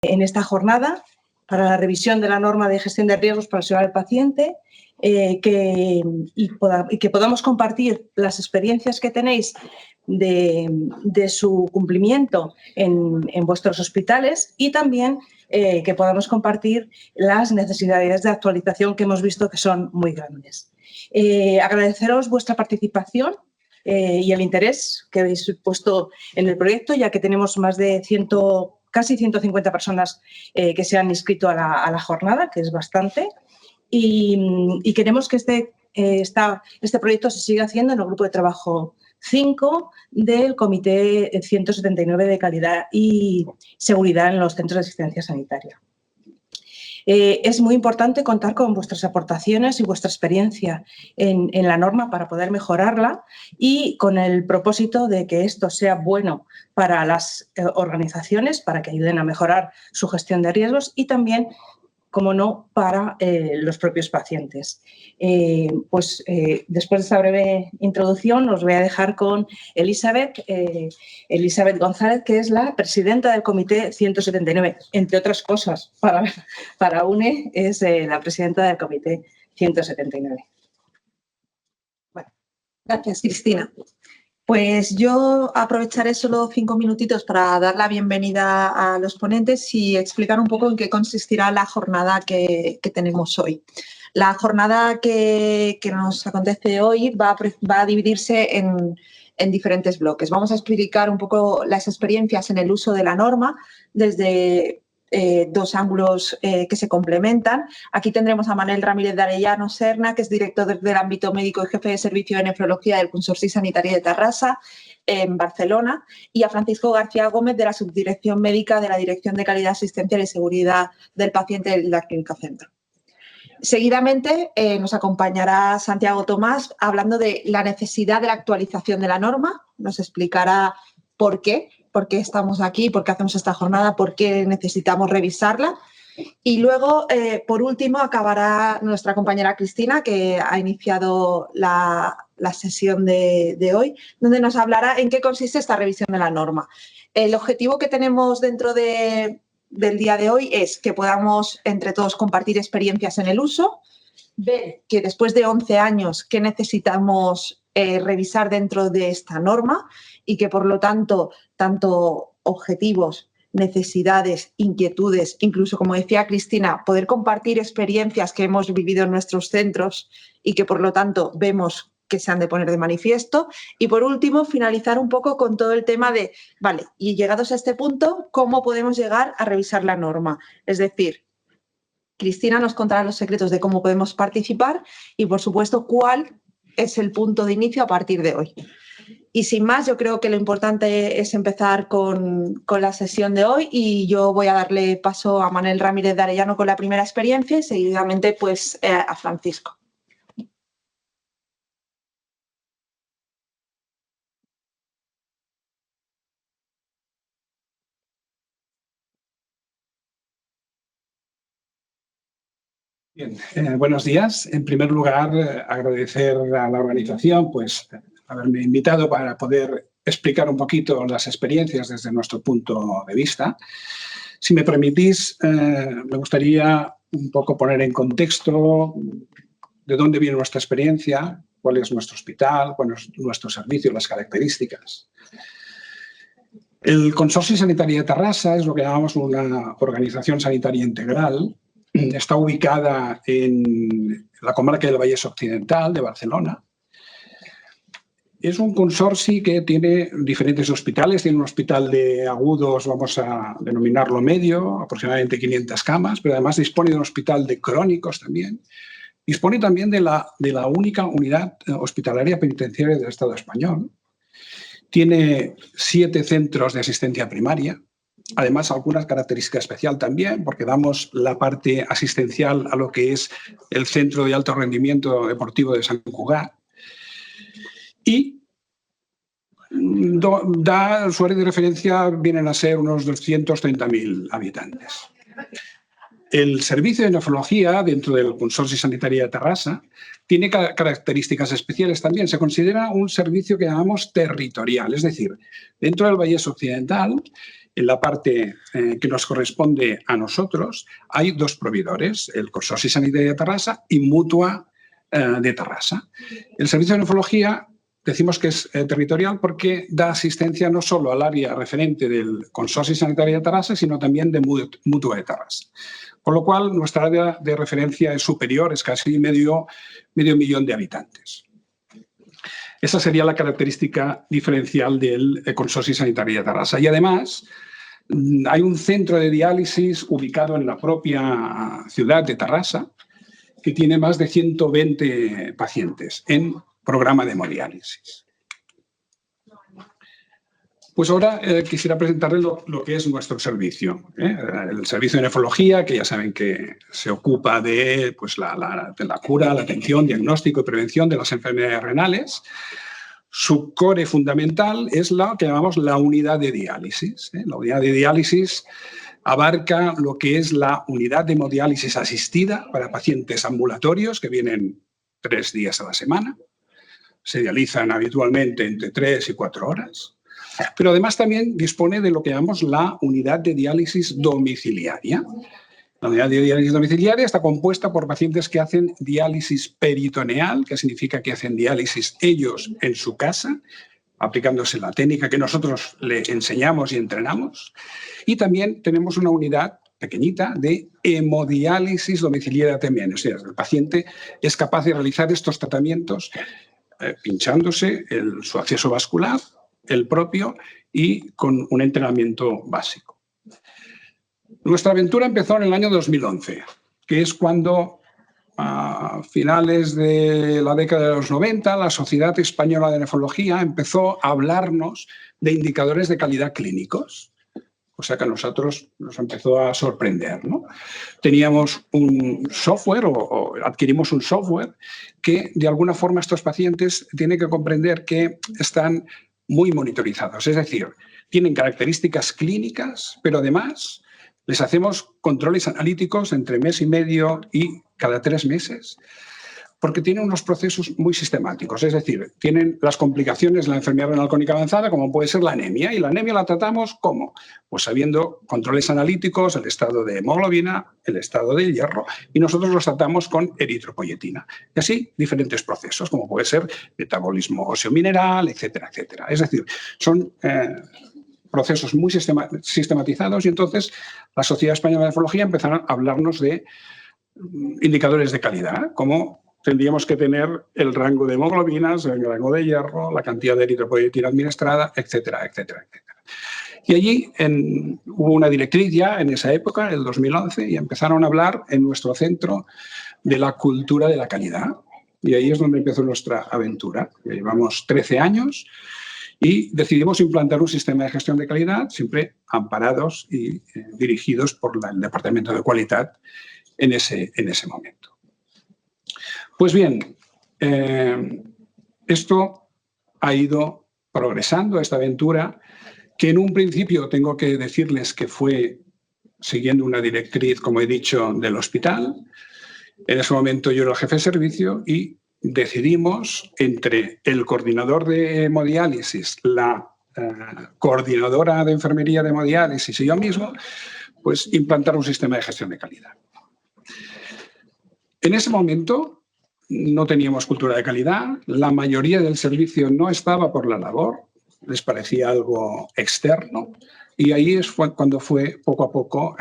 en esta jornada para la revisión de la norma de gestión de riesgos para la seguridad del paciente, y que podamos compartir las experiencias que tenéis de su cumplimiento en vuestros hospitales y también que podamos compartir las necesidades de actualización que hemos visto que son muy grandes. Agradeceros vuestra participación y el interés que habéis puesto en el proyecto, ya que tenemos más de casi 150 personas que se han inscrito a la jornada, que es bastante, y queremos que este proyecto se siga haciendo en el grupo de trabajo 5 del Comité 179 de Calidad y Seguridad en los Centros de Asistencia Sanitaria. Es muy importante contar con vuestras aportaciones y vuestra experiencia en la norma para poder mejorarla y con el propósito de que esto sea bueno para las organizaciones, para que ayuden a mejorar su gestión de riesgos y también, como no, para los propios pacientes. Después de esta breve introducción, os voy a dejar con Elizabeth González, que es la presidenta del Comité 179. Entre otras cosas, para UNE es la presidenta del Comité 179. Bueno, gracias, Cristina. Pues yo aprovecharé solo 5 minutitos para dar la bienvenida a los ponentes y explicar un poco en qué consistirá la jornada que tenemos hoy. La jornada que nos acontece hoy va a dividirse en diferentes bloques. Vamos a explicar un poco las experiencias en el uso de la norma desde dos ángulos que se complementan. Aquí tendremos a Manel Ramírez de Arellano Serna, que es director del ámbito médico y jefe de servicio de nefrología del Consorci Sanitari de Terrassa, en Barcelona, y a Francisco García Gómez, de la Subdirección Médica de la Dirección de Calidad Asistencial y Seguridad del Paciente de la Clínica Centro. Seguidamente nos acompañará Santiago Tomás hablando de la necesidad de la actualización de la norma. Nos explicará por qué estamos aquí, por qué hacemos esta jornada, por qué necesitamos revisarla. Y luego, por último, acabará nuestra compañera Cristina, que ha iniciado la sesión de hoy, donde nos hablará en qué consiste esta revisión de la norma. El objetivo que tenemos dentro del día de hoy es que podamos entre todos compartir experiencias en el uso, ver que después de 11 años qué necesitamos revisar dentro de esta norma y que, por lo tanto objetivos, necesidades, inquietudes, incluso, como decía Cristina, poder compartir experiencias que hemos vivido en nuestros centros y que, por lo tanto, vemos que se han de poner de manifiesto. Y, por último, finalizar un poco con todo el tema de, vale, y llegados a este punto, ¿cómo podemos llegar a revisar la norma? Es decir, Cristina nos contará los secretos de cómo podemos participar y, por supuesto, cuál es el punto de inicio a partir de hoy. Y sin más, yo creo que lo importante es empezar con la sesión de hoy y yo voy a darle paso a Manel Ramírez de Arellano con la primera experiencia y seguidamente pues, a Francisco. Bien, buenos días. En primer lugar, agradecer a la organización pues, haberme invitado para poder explicar un poquito las experiencias desde nuestro punto de vista. Si me permitís, me gustaría un poco poner en contexto de dónde viene nuestra experiencia, cuál es nuestro hospital, cuál es nuestro servicio, las características. El Consorci Sanitari de Terrassa es lo que llamamos una organización sanitaria integral. Está ubicada en la comarca del Vallès Occidental de Barcelona. Es un consorci que tiene diferentes hospitales. Tiene un hospital de agudos, vamos a denominarlo medio, aproximadamente 500 camas, pero además dispone de un hospital de crónicos también. Dispone también de la única unidad hospitalaria penitenciaria del Estado español. Tiene 7 centros de asistencia primaria. Además, alguna característica especial también, porque damos la parte asistencial a lo que es el Centro de Alto Rendimiento Deportivo de Sant Cugat. Y su área de referencia vienen a ser unos 230.000 habitantes. El servicio de nefrología dentro del Consorci Sanitari de Terrassa tiene características especiales también. Se considera un servicio que llamamos territorial, es decir, dentro del Vallès Occidental en la parte que nos corresponde a nosotros, hay dos proveedores, el Consorci Sanitari de Terrassa y Mutua de Terrassa. El servicio de nefrología decimos que es territorial porque da asistencia no solo al área referente del Consorci Sanitari de Terrassa, sino también de Mutua de Terrassa. Con lo cual, nuestra área de referencia es superior, es casi medio millón de habitantes. Esa sería la característica diferencial del Consorci Sanitari de Terrassa. Y además, hay un centro de diálisis ubicado en la propia ciudad de Terrassa que tiene más de 120 pacientes en programa de hemodiálisis. Pues ahora quisiera presentarles lo que es nuestro servicio. El servicio de nefrología, que ya saben que se ocupa de la cura, la atención, diagnóstico y prevención de las enfermedades renales. Su core fundamental es lo que llamamos la unidad de diálisis. La unidad de diálisis abarca lo que es la unidad de hemodiálisis asistida para pacientes ambulatorios que vienen 3 días a la semana. Se dializan habitualmente entre 3 y 4 horas. Pero además también dispone de lo que llamamos la unidad de diálisis domiciliaria. La unidad de diálisis domiciliaria está compuesta por pacientes que hacen diálisis peritoneal, que significa que hacen diálisis ellos en su casa, aplicándose la técnica que nosotros le enseñamos y entrenamos. Y también tenemos una unidad pequeñita de hemodiálisis domiciliaria también. O sea, el paciente es capaz de realizar estos tratamientos pinchándose su acceso vascular, el propio, y con un entrenamiento básico. Nuestra aventura empezó en el año 2011, que es cuando, a finales de la década de los 90, la Sociedad Española de Nefrología empezó a hablarnos de indicadores de calidad clínicos, cosa que a nosotros nos empezó a sorprender, ¿no? Teníamos un software o adquirimos un software que, de alguna forma, estos pacientes tienen que comprender que están muy monitorizados, es decir, tienen características clínicas, pero además les hacemos controles analíticos entre mes y medio y cada 3 meses, porque tienen unos procesos muy sistemáticos, es decir, tienen las complicaciones de la enfermedad renal crónica avanzada, como puede ser la anemia, y la anemia la tratamos ¿cómo? Pues sabiendo controles analíticos, el estado de hemoglobina, el estado de hierro, y nosotros los tratamos con eritropoyetina. Y así diferentes procesos, como puede ser metabolismo óseo mineral, etcétera, etcétera. Es decir, son procesos muy sistematizados, y entonces la Sociedad Española de Nefrología empezaron a hablarnos de indicadores de calidad, como tendríamos que tener el rango de hemoglobinas, el rango de hierro, la cantidad de eritropoyetina administrada, etcétera, etcétera, etcétera. Y allí hubo una directriz ya en esa época, en el 2011, y empezaron a hablar en nuestro centro de la cultura de la calidad. Y ahí es donde empezó nuestra aventura. Ya llevamos 13 años y decidimos implantar un sistema de gestión de calidad, siempre amparados y dirigidos por el Departamento de Calidad en ese momento. Pues bien, esto ha ido progresando, esta aventura, que en un principio tengo que decirles que fue siguiendo una directriz, como he dicho, del hospital. En ese momento yo era el jefe de servicio y decidimos entre el coordinador de hemodiálisis, la coordinadora de enfermería de hemodiálisis y yo mismo, pues implantar un sistema de gestión de calidad. En ese momento no teníamos cultura de calidad, la mayoría del servicio no estaba por la labor, les parecía algo externo, y ahí fue cuando fue poco a poco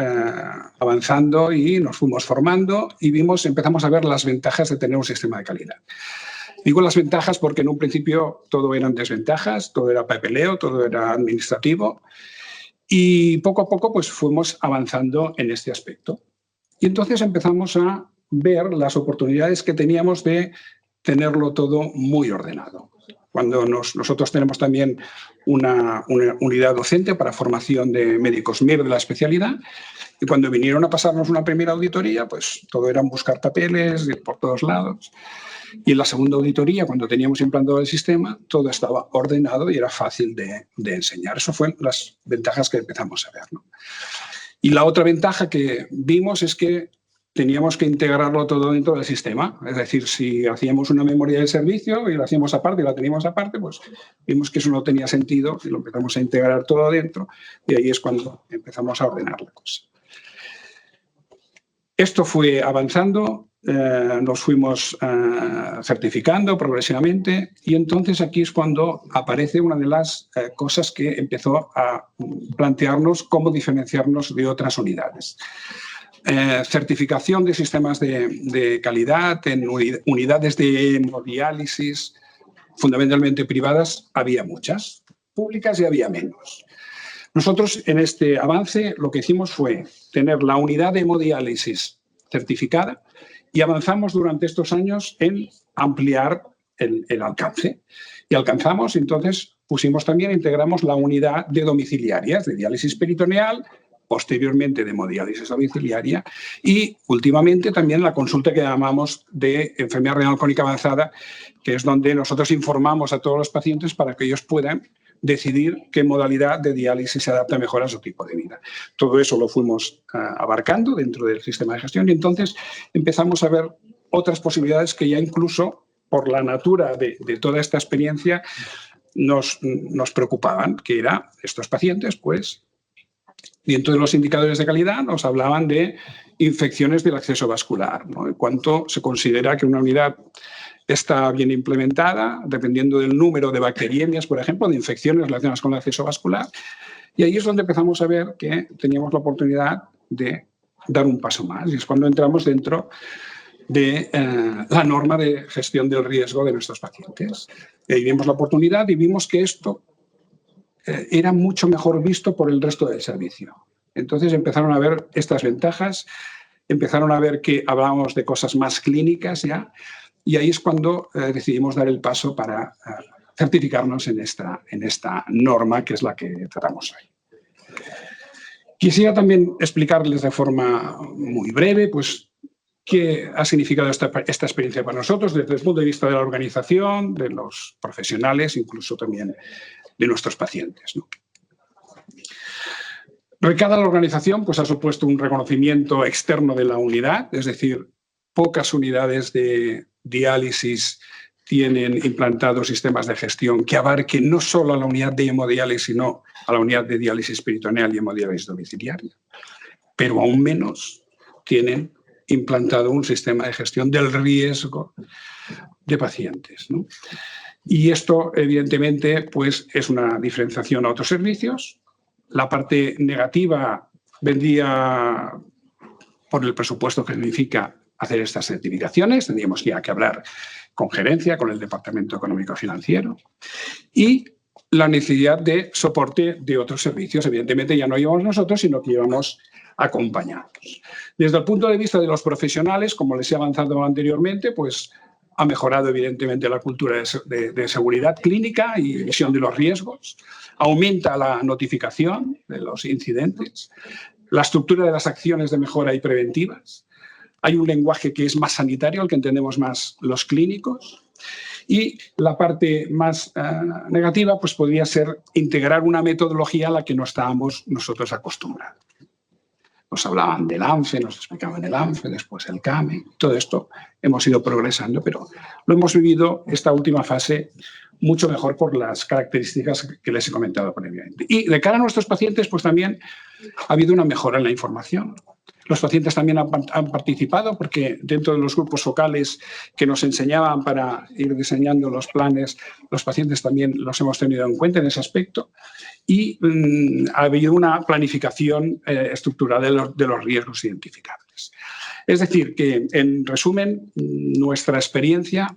avanzando y nos fuimos formando y empezamos a ver las ventajas de tener un sistema de calidad. Digo las ventajas porque en un principio todo eran desventajas, todo era papeleo, todo era administrativo, y poco a poco pues fuimos avanzando en este aspecto. Y entonces empezamos a ver las oportunidades que teníamos de tenerlo todo muy ordenado. Cuando nosotros tenemos también una unidad docente para formación de médicos MIR de la especialidad, y cuando vinieron a pasarnos una primera auditoría, pues todo era buscar papeles por todos lados. Y en la segunda auditoría, cuando teníamos implantado el sistema, todo estaba ordenado y era fácil de enseñar. Eso fueron las ventajas que empezamos a ver, ¿no? Y la otra ventaja que vimos es que teníamos que integrarlo todo dentro del sistema. Es decir, si hacíamos una memoria de servicio y la hacíamos aparte y la teníamos aparte, pues vimos que eso no tenía sentido y lo empezamos a integrar todo dentro y ahí es cuando empezamos a ordenar la cosa. Esto fue avanzando, nos fuimos certificando progresivamente y entonces aquí es cuando aparece una de las cosas que empezó a plantearnos cómo diferenciarnos de otras unidades. Certificación de sistemas de calidad en unidades de hemodiálisis, fundamentalmente privadas, había muchas, públicas y había menos. Nosotros en este avance lo que hicimos fue tener la unidad de hemodiálisis certificada y avanzamos durante estos años en ampliar el alcance. Y alcanzamos, entonces pusimos también, integramos la unidad de domiciliarias, de diálisis peritoneal, posteriormente de hemodiálisis domiciliaria y últimamente también la consulta que llamamos de enfermedad renal crónica avanzada, que es donde nosotros informamos a todos los pacientes para que ellos puedan decidir qué modalidad de diálisis se adapta mejor a su tipo de vida. Todo eso lo fuimos abarcando dentro del sistema de gestión y entonces empezamos a ver otras posibilidades que ya incluso por la natura de toda esta experiencia nos preocupaban, que era estos pacientes, pues, dentro de los indicadores de calidad nos hablaban de infecciones del acceso vascular, ¿no? Cuánto se considera que una unidad está bien implementada, dependiendo del número de bacteriemias, por ejemplo, de infecciones relacionadas con el acceso vascular. Y ahí es donde empezamos a ver que teníamos la oportunidad de dar un paso más. Y es cuando entramos dentro de la norma de gestión del riesgo de nuestros pacientes. Y ahí vimos la oportunidad y vimos que esto era mucho mejor visto por el resto del servicio. Entonces empezaron a ver estas ventajas, empezaron a ver que hablábamos de cosas más clínicas ya, y ahí es cuando decidimos dar el paso para certificarnos en esta norma que es la que tratamos hoy. Quisiera también explicarles de forma muy breve, pues, qué ha significado esta experiencia para nosotros desde el punto de vista de la organización, de los profesionales, incluso también de nuestros pacientes, ¿no? Recada la organización, pues ha supuesto un reconocimiento externo de la unidad, es decir, pocas unidades de diálisis tienen implantados sistemas de gestión que abarquen no solo a la unidad de hemodiálisis, sino a la unidad de diálisis peritoneal y hemodiálisis domiciliaria. Pero aún menos tienen implantado un sistema de gestión del riesgo de pacientes, ¿no? Y esto, evidentemente, pues, es una diferenciación a otros servicios. La parte negativa vendría por el presupuesto que significa hacer estas certificaciones. Tendríamos ya que hablar con gerencia, con el Departamento Económico Financiero. Y la necesidad de soporte de otros servicios. Evidentemente ya no llevamos nosotros, sino que llevamos acompañados. Desde el punto de vista de los profesionales, como les he avanzado anteriormente, pues ha mejorado evidentemente la cultura de seguridad clínica y visión de los riesgos, aumenta la notificación de los incidentes, la estructura de las acciones de mejora y preventivas, hay un lenguaje que es más sanitario, al que entendemos más los clínicos, y la parte más negativa pues podría ser integrar una metodología a la que no estábamos nosotros acostumbrados. Nos hablaban del ANFE, nos explicaban el ANFE, después el CAME, todo esto hemos ido progresando, pero lo hemos vivido esta última fase mucho mejor por las características que les he comentado previamente. Y de cara a nuestros pacientes, pues también ha habido una mejora en la información. Los pacientes también han participado porque dentro de los grupos focales que nos enseñaban para ir diseñando los planes, los pacientes también los hemos tenido en cuenta en ese aspecto y ha habido una planificación estructurada de los riesgos identificables. Es decir, que en resumen, nuestra experiencia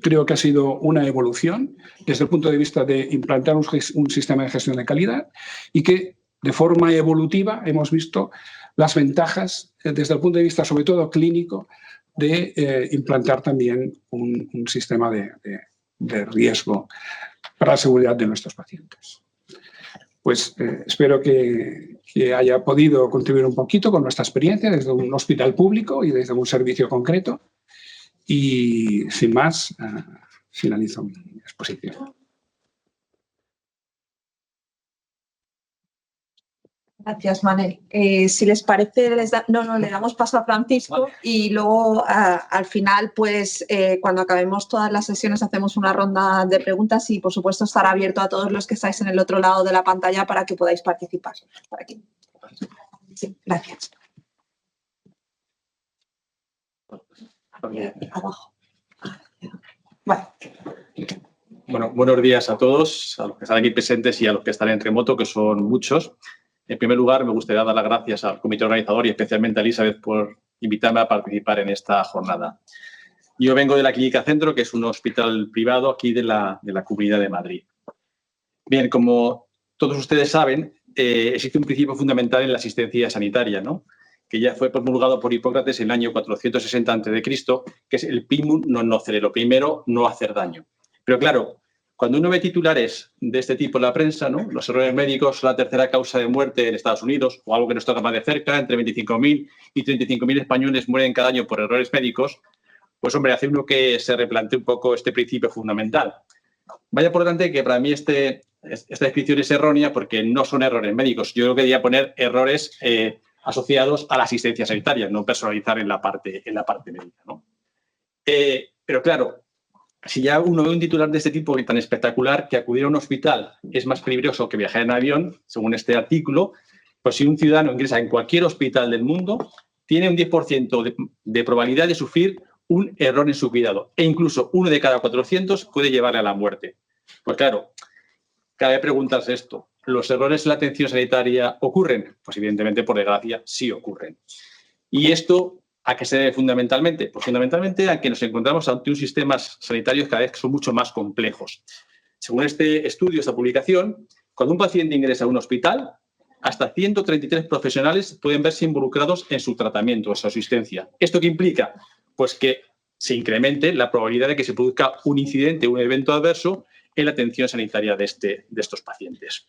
creo que ha sido una evolución desde el punto de vista de implantar un sistema de gestión de calidad y que de forma evolutiva hemos visto las ventajas desde el punto de vista sobre todo clínico de implantar también un sistema de riesgo para la seguridad de nuestros pacientes. Pues espero que haya podido contribuir un poquito con nuestra experiencia desde un hospital público y desde un servicio concreto. Y sin más, finalizo mi exposición. Gracias, Manel. Si les parece, le damos paso a Francisco, vale. Y luego al final, pues cuando acabemos todas las sesiones hacemos una ronda de preguntas y por supuesto estará abierto a todos los que estáis en el otro lado de la pantalla para que podáis participar. Por aquí. Sí, gracias. Abajo. Vale. Bueno, buenos días a todos, a los que están aquí presentes y a los que están en remoto, que son muchos. En primer lugar, me gustaría dar las gracias al comité organizador y especialmente a Elizabeth por invitarme a participar en esta jornada. Yo vengo de la Clínica Centro, que es un hospital privado aquí de la Comunidad de Madrid. Bien, como todos ustedes saben, existe un principio fundamental en la asistencia sanitaria, ¿no?, que ya fue promulgado por Hipócrates en el año 460 a.C., que es el primum non nocere, lo primero, no hacer daño. Pero claro, cuando uno ve titulares de este tipo en la prensa, ¿no?, los errores médicos son la tercera causa de muerte en Estados Unidos, o algo que nos toca más de cerca, entre 25.000 y 35.000 españoles mueren cada año por errores médicos, pues hombre, hace uno que se replantee un poco este principio fundamental. Vaya por delante que para mí esta descripción es errónea porque no son errores médicos. Yo creo que debería poner errores asociados a la asistencia sanitaria, no personalizar en la parte médica, ¿no? Pero claro, si ya uno ve un titular de este tipo tan espectacular, que acudir a un hospital es más peligroso que viajar en avión, según este artículo, pues si un ciudadano ingresa en cualquier hospital del mundo, tiene un 10% de probabilidad de sufrir un error en su cuidado. E incluso 1 de cada 400 puede llevarle a la muerte. Pues claro, cabe preguntarse esto. ¿Los errores en la atención sanitaria ocurren? Pues evidentemente, por desgracia, sí ocurren. ¿Y esto a qué se debe fundamentalmente? Pues fundamentalmente a que nos encontramos ante unos sistemas sanitarios cada vez que son mucho más complejos. Según este estudio, esta publicación, cuando un paciente ingresa a un hospital, hasta 133 profesionales pueden verse involucrados en su tratamiento, en su asistencia. ¿Esto qué implica? Pues que se incremente la probabilidad de que se produzca un incidente, un evento adverso en la atención sanitaria de estos pacientes.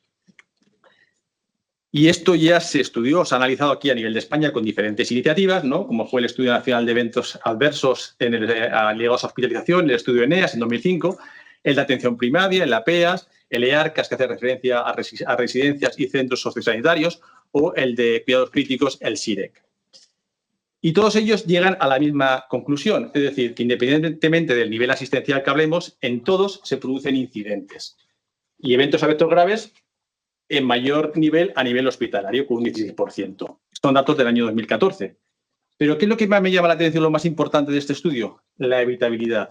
Y esto ya se estudió, se ha analizado aquí a nivel de España con diferentes iniciativas, ¿no?, como fue el Estudio Nacional de Eventos Adversos ligados a hospitalización, el estudio ENEAS en 2005, el de atención primaria, el APEAS, el EARCAS, que hace referencia a residencias y centros sociosanitarios, o el de cuidados críticos, el SIREC. Y todos ellos llegan a la misma conclusión, es decir, que independientemente del nivel asistencial que hablemos, en todos se producen incidentes. Y eventos adversos graves en mayor nivel a nivel hospitalario, con un 16%. Son datos del año 2014. Pero ¿qué es lo que más me llama la atención, lo más importante de este estudio? La evitabilidad.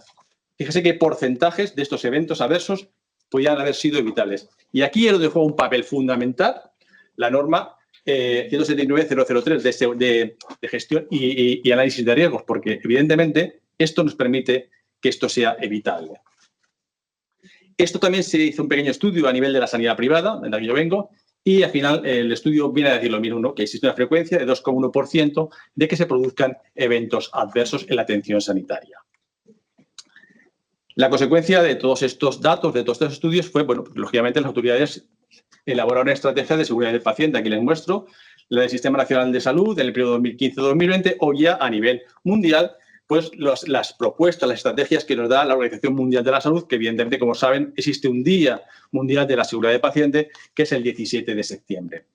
Fíjese qué porcentajes de estos eventos adversos podían haber sido evitables. Y aquí es donde juega un papel fundamental la norma 179.003 de gestión y análisis de riesgos, porque evidentemente esto nos permite que esto sea evitable. Esto también se hizo un pequeño estudio a nivel de la sanidad privada, de la que yo vengo, y al final el estudio viene a decir lo mismo, ¿no?, que existe una frecuencia de 2,1% de que se produzcan eventos adversos en la atención sanitaria. La consecuencia de todos estos datos, de todos estos estudios, fue, bueno, lógicamente las autoridades elaboraron estrategias de seguridad del paciente, aquí les muestro, la del Sistema Nacional de Salud en el periodo 2015-2020, o ya a nivel mundial, pues las propuestas, las estrategias que nos da la Organización Mundial de la Salud, que evidentemente, como saben, existe un Día Mundial de la Seguridad del Paciente, que es el 17 de septiembre.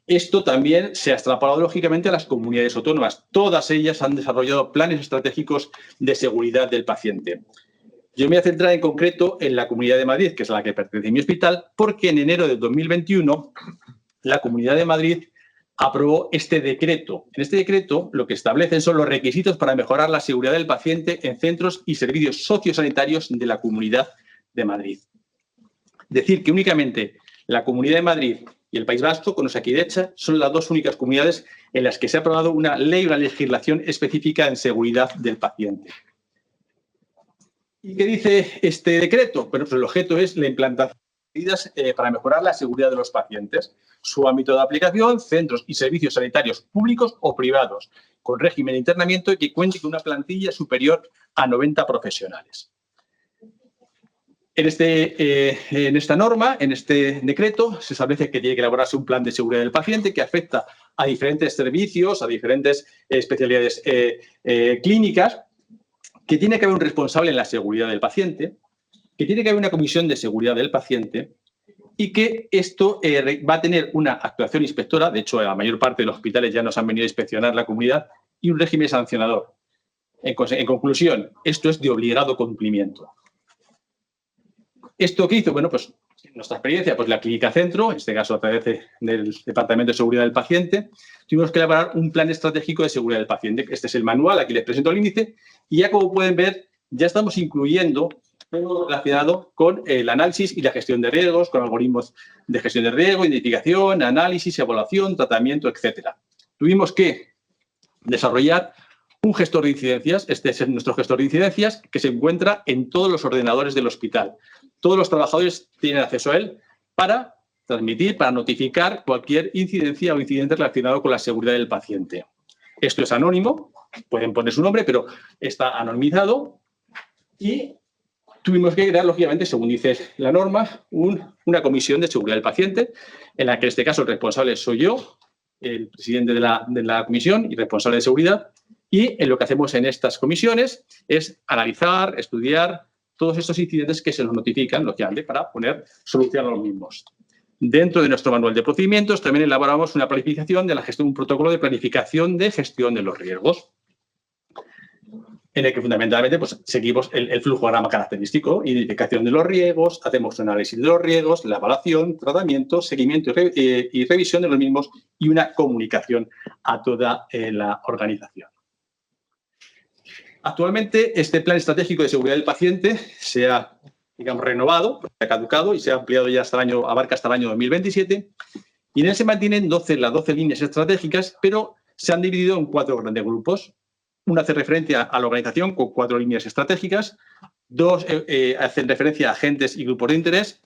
Esto también se ha extrapolado, lógicamente, a las comunidades autónomas. Todas ellas han desarrollado planes estratégicos de seguridad del paciente. Yo me voy a centrar en concreto en la Comunidad de Madrid, que es a la que pertenece mi hospital, porque en enero de 2021 la Comunidad de Madrid aprobó este decreto. En este decreto lo que establecen son los requisitos para mejorar la seguridad del paciente en centros y servicios sociosanitarios de la Comunidad de Madrid. Decir que únicamente la Comunidad de Madrid y el País Vasco, con Osakidetza, son las dos únicas comunidades en las que se ha aprobado una ley, una legislación específica en seguridad del paciente. ¿Y qué dice este decreto? Bueno, pues el objeto es la implantación de medidas para mejorar la seguridad de los pacientes. Su ámbito de aplicación, centros y servicios sanitarios públicos o privados, con régimen de internamiento y que cuente con una plantilla superior a 90 profesionales. En esta norma, en este decreto, se establece que tiene que elaborarse un plan de seguridad del paciente que afecta a diferentes servicios, a diferentes especialidades clínicas, que tiene que haber un responsable en la seguridad del paciente, que tiene que haber una comisión de seguridad del paciente y que esto va a tener una actuación inspectora, de hecho, la mayor parte de los hospitales ya nos han venido a inspeccionar la comunidad, y un régimen sancionador. En conclusión, esto es de obligado cumplimiento. ¿Esto qué hizo? Bueno, pues en nuestra experiencia, pues la Clínica Centro, en este caso a través del Departamento de Seguridad del Paciente, tuvimos que elaborar un plan estratégico de seguridad del paciente. Este es el manual, aquí les presento el índice, y ya como pueden ver, ya estamos incluyendo todo relacionado con el análisis y la gestión de riesgos, con algoritmos de gestión de riesgo, identificación, análisis, evaluación, tratamiento, etcétera. Tuvimos que desarrollar un gestor de incidencias, este es nuestro gestor de incidencias, que se encuentra en todos los ordenadores del hospital. Todos los trabajadores tienen acceso a él para transmitir, para notificar cualquier incidencia o incidente relacionado con la seguridad del paciente. Esto es anónimo, pueden poner su nombre, pero está anonimizado y tuvimos que crear, lógicamente, según dice la norma, una comisión de seguridad del paciente, en la que en este caso el responsable soy yo, el presidente de la comisión y responsable de seguridad, y lo que hacemos en estas comisiones es analizar, estudiar todos estos incidentes que se nos notifican, lógicamente, para poner solución a los mismos. Dentro de nuestro manual de procedimientos también elaboramos una planificación de la gestión, un protocolo de planificación de gestión de los riesgos, en el que fundamentalmente pues, seguimos el flujograma característico, identificación de los riesgos, hacemos un análisis de los riesgos, la evaluación, tratamiento, seguimiento y revisión de los mismos y una comunicación a toda la organización. Actualmente, este plan estratégico de seguridad del paciente se ha, digamos, renovado, se ha caducado y se ha ampliado ya abarca hasta el año 2027. Y en él se mantienen las 12 líneas estratégicas, pero se han dividido en 4 grandes grupos. Una hace referencia a la organización con 4 líneas estratégicas, 2 hacen referencia a agentes y grupos de interés.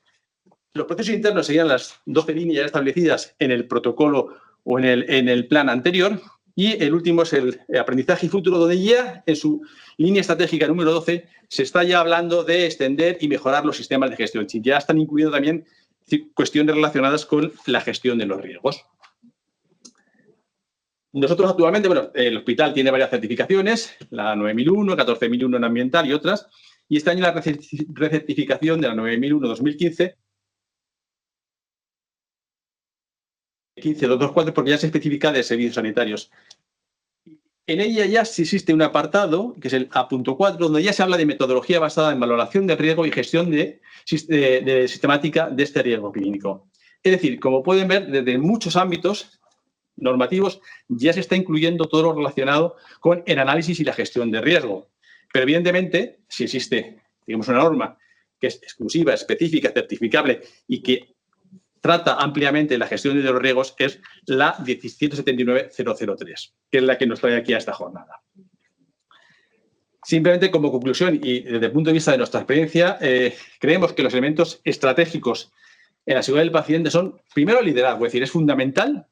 Los procesos internos serían las 12 líneas establecidas en el protocolo o en el plan anterior. Y el último es el aprendizaje y futuro, donde ya en su línea estratégica número 12 se está ya hablando de extender y mejorar los sistemas de gestión. Ya están incluyendo también cuestiones relacionadas con la gestión de los riesgos. Nosotros actualmente, bueno, el hospital tiene varias certificaciones, la 9001, 14001 en ambiental y otras, y este año la recertificación de la 9001-2015, 15224, porque ya se especifica de servicios sanitarios. En ella ya existe un apartado, que es el A.4, donde ya se habla de metodología basada en valoración de riesgo y gestión de sistemática de este riesgo clínico. Es decir, como pueden ver, desde muchos ámbitos normativos ya se está incluyendo todo lo relacionado con el análisis y la gestión de riesgo. Pero evidentemente, si existe, digamos, una norma que es exclusiva, específica, certificable y que trata ampliamente la gestión de los riesgos, es la 1779003, que es la que nos trae aquí a esta jornada. Simplemente como conclusión y desde el punto de vista de nuestra experiencia, creemos que los elementos estratégicos en la seguridad del paciente son, primero, el liderazgo, es decir, es fundamental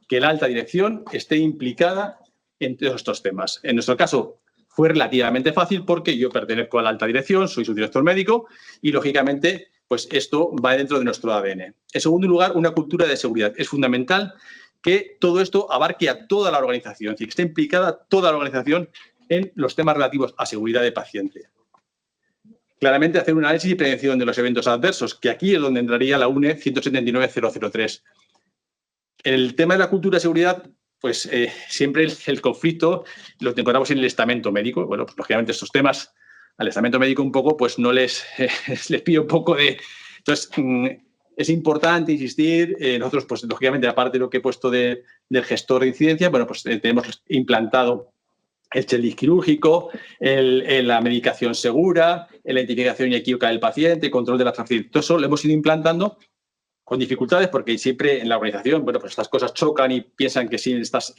que la alta dirección esté implicada en todos estos temas. En nuestro caso fue relativamente fácil porque yo pertenezco a la alta dirección, soy su director médico y, lógicamente, pues esto va dentro de nuestro ADN. En segundo lugar, una cultura de seguridad. Es fundamental que todo esto abarque a toda la organización, es decir, que esté implicada toda la organización en los temas relativos a seguridad de paciente. Claramente, hacer un análisis y prevención de los eventos adversos, que aquí es donde entraría la UNE 179.003. En el tema de la cultura de seguridad, pues siempre el conflicto lo encontramos en el estamento médico. Bueno, pues lógicamente estos temas al estamento médico un poco, pues no les pide un poco de... Entonces, es importante insistir. Nosotros, pues lógicamente, aparte de lo que he puesto del gestor de incidencia, bueno, pues tenemos implantado el checklist quirúrgico, la medicación segura, la identificación inequívoca del paciente, control de la transferencia. Todo eso lo hemos ido implantando con dificultades porque siempre en la organización, bueno, pues estas cosas chocan y piensan que sí estás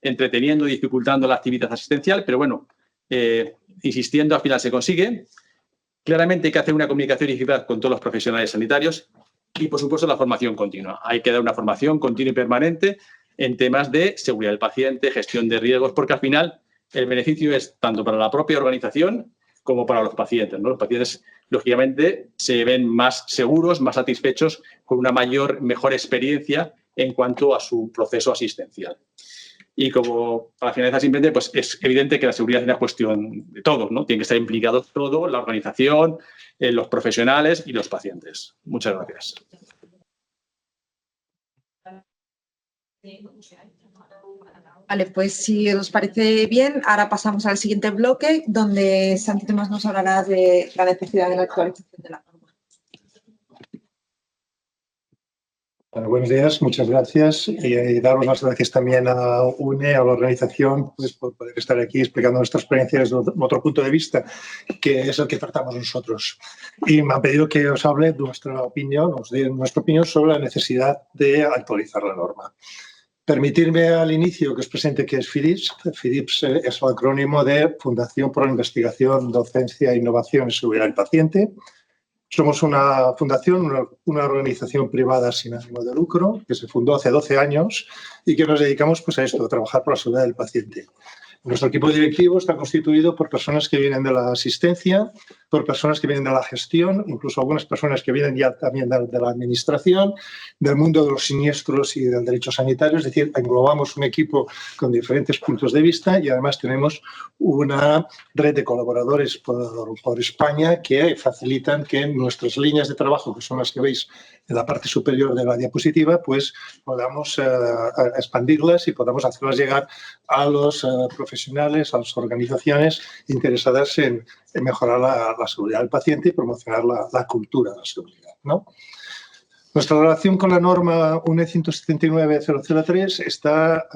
entreteniendo y dificultando la actividad asistencial, pero bueno, insistiendo al final se consigue. Claramente hay que hacer una comunicación eficaz con todos los profesionales sanitarios y, por supuesto, la formación continua. Hay que dar una formación continua y permanente en temas de seguridad del paciente, gestión de riesgos, porque al final el beneficio es tanto para la propia organización como para los pacientes, ¿no? Los pacientes, lógicamente, se ven más seguros, más satisfechos, con una mejor experiencia en cuanto a su proceso asistencial. Y como para finalizar simplemente, pues es evidente que la seguridad es una cuestión de todos, ¿no? Tiene que estar implicados todos, la organización, los profesionales y los pacientes. Muchas gracias. Vale, pues si os parece bien, ahora pasamos al siguiente bloque, donde Santi Tomás nos hablará de la necesidad de la actualización de la norma. Buenos días, muchas gracias y daros las gracias también a UNE, a la organización, pues, por poder estar aquí explicando nuestra experiencia desde otro punto de vista, que es el que tratamos nosotros. Y me han pedido que os hable de nuestra opinión, os dé nuestra opinión sobre la necesidad de actualizar la norma. Permitirme al inicio que os presente qué es FIDIPS. FIDIPS es el acrónimo de Fundación por la Investigación, Docencia, Innovación y Seguridad del Paciente. Somos una fundación, una organización privada sin ánimo de lucro que se fundó hace 12 años y que nos dedicamos pues, a esto, a trabajar por la seguridad del paciente. Nuestro equipo directivo está constituido por personas que vienen de la asistencia, por personas que vienen de la gestión, incluso algunas personas que vienen ya también de la administración, del mundo de los siniestros y del derecho sanitario. Es decir, englobamos un equipo con diferentes puntos de vista y además tenemos una red de colaboradores por España que facilitan que nuestras líneas de trabajo, que son las que veis en la parte superior de la diapositiva, pues podamos expandirlas y podamos hacerlas llegar a los profesionales, a las organizaciones interesadas en mejorar la seguridad del paciente y promocionar la cultura de la seguridad, ¿no? Nuestra relación con la norma UNE 179.003 está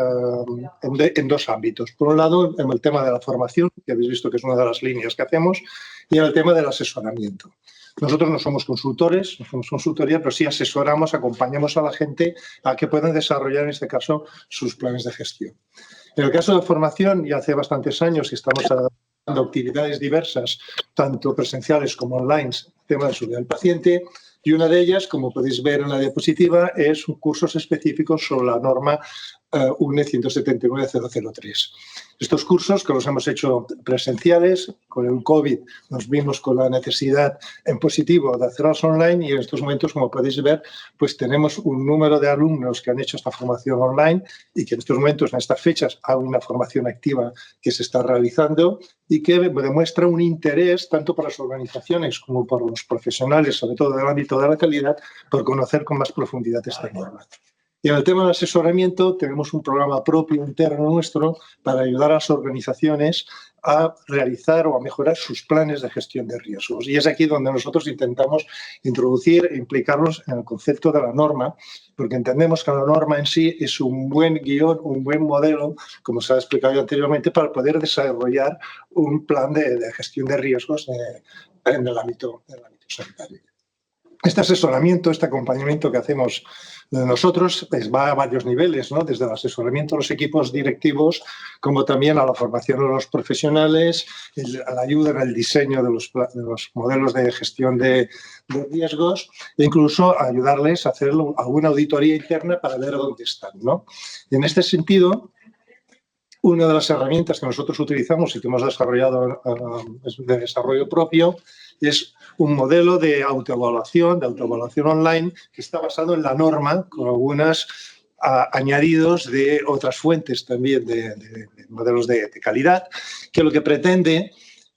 en dos ámbitos. Por un lado, en el tema de la formación, que habéis visto que es una de las líneas que hacemos, y en el tema del asesoramiento. Nosotros no somos consultores, no somos consultoría, pero sí asesoramos, acompañamos a la gente a que puedan desarrollar, en este caso, sus planes de gestión. En el caso de formación, ya hace bastantes años y estamos dando actividades diversas, tanto presenciales como online, tema de seguridad del paciente, y una de ellas, como podéis ver en la diapositiva, es cursos específicos sobre la norma UNE 179.003. Estos cursos, que los hemos hecho presenciales, con el COVID nos vimos con la necesidad en positivo de hacerlos online y en estos momentos, como podéis ver, pues tenemos un número de alumnos que han hecho esta formación online y que en estos momentos, en estas fechas, hay una formación activa que se está realizando y que demuestra un interés tanto para las organizaciones como por los profesionales, sobre todo del ámbito de la calidad, por conocer con más profundidad esta norma. Y en el tema del asesoramiento tenemos un programa propio interno nuestro para ayudar a las organizaciones a realizar o a mejorar sus planes de gestión de riesgos. Y es aquí donde nosotros intentamos introducir e implicarlos en el concepto de la norma, porque entendemos que la norma en sí es un buen guión, un buen modelo, como se ha explicado anteriormente, para poder desarrollar un plan de gestión de riesgos en el ámbito sanitario. Este asesoramiento, este acompañamiento que hacemos nosotros pues va a varios niveles, ¿no? Desde el asesoramiento a los equipos directivos, como también a la formación de los profesionales, a la ayuda en el diseño de los modelos de gestión de riesgos e incluso a ayudarles a hacer alguna auditoría interna para ver dónde están, ¿no? Y en este sentido, una de las herramientas que nosotros utilizamos y que hemos desarrollado de desarrollo propio es un modelo de autoevaluación online que está basado en la norma con algunos añadidos de otras fuentes también de modelos de calidad, que lo que pretende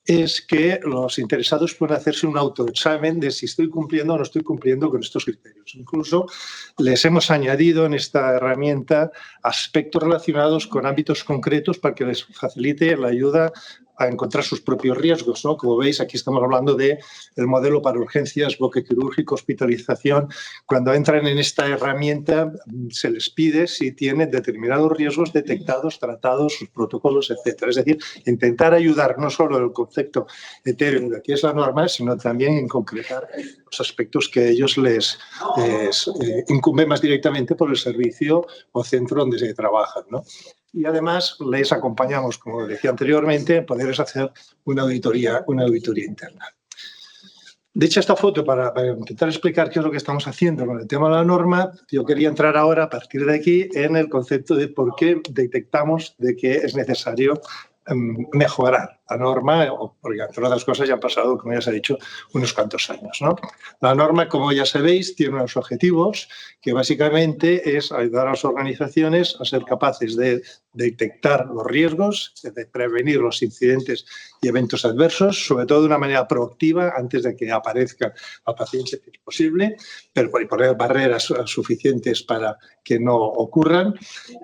es que los interesados puedan hacerse un autoexamen de si estoy cumpliendo o no estoy cumpliendo con estos criterios. Incluso les hemos añadido en esta herramienta aspectos relacionados con ámbitos concretos para que les facilite la ayuda a encontrar sus propios riesgos, ¿no? Como veis, aquí estamos hablando del modelo para urgencias, bloque quirúrgico, hospitalización. Cuando entran en esta herramienta, se les pide si tienen determinados riesgos detectados, tratados, sus protocolos, etc. Es decir, intentar ayudar no solo en el concepto etéreo de qué es la norma, sino también en concretar los aspectos que a ellos les incumben más directamente por el servicio o centro donde se trabajan, ¿no? Y además les acompañamos, como decía anteriormente, a poderles hacer una auditoría interna. Dicha esta foto, para intentar explicar qué es lo que estamos haciendo con el tema de la norma, yo quería entrar ahora, a partir de aquí, en el concepto de por qué detectamos de que es necesario mejorar la norma, porque entre otras cosas ya han pasado, como ya se ha dicho, unos cuantos años, ¿no? La norma, como ya sabéis, tiene unos objetivos que básicamente es ayudar a las organizaciones a ser capaces de detectar los riesgos, de prevenir los incidentes y eventos adversos, sobre todo de una manera proactiva antes de que aparezca al paciente, si es posible, pero poner barreras suficientes para que no ocurran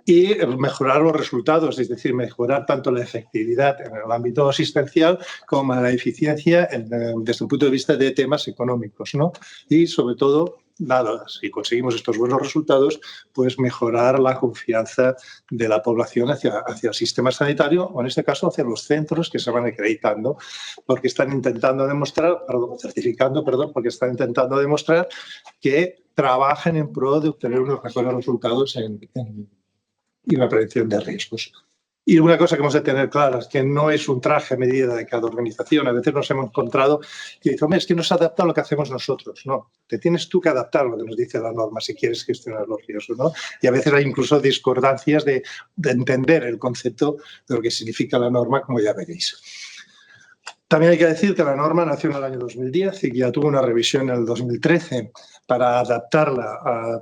y mejorar los resultados, es decir, mejorar tanto la efectividad en el ámbito asistencial como la eficiencia desde el punto de vista de temas económicos, ¿no? Y sobre todo, nada, si conseguimos estos buenos resultados, pues mejorar la confianza de la población hacia el sistema sanitario, o en este caso hacia los centros que se van acreditando, porque están intentando demostrar, porque están intentando demostrar que trabajan en pro de obtener unos mejores resultados en la prevención de riesgos. Y una cosa que hemos de tener clara es que no es un traje a medida de cada organización. A veces nos hemos encontrado que dicen, hombre, es que no se adapta a lo que hacemos nosotros. No, te tienes tú que adaptar a lo que nos dice la norma si quieres gestionar los riesgos, ¿no? Y a veces hay incluso discordancias de entender el concepto de lo que significa la norma, como ya veréis. También hay que decir que la norma nació en el año 2010 y ya tuvo una revisión en el 2013 para adaptarla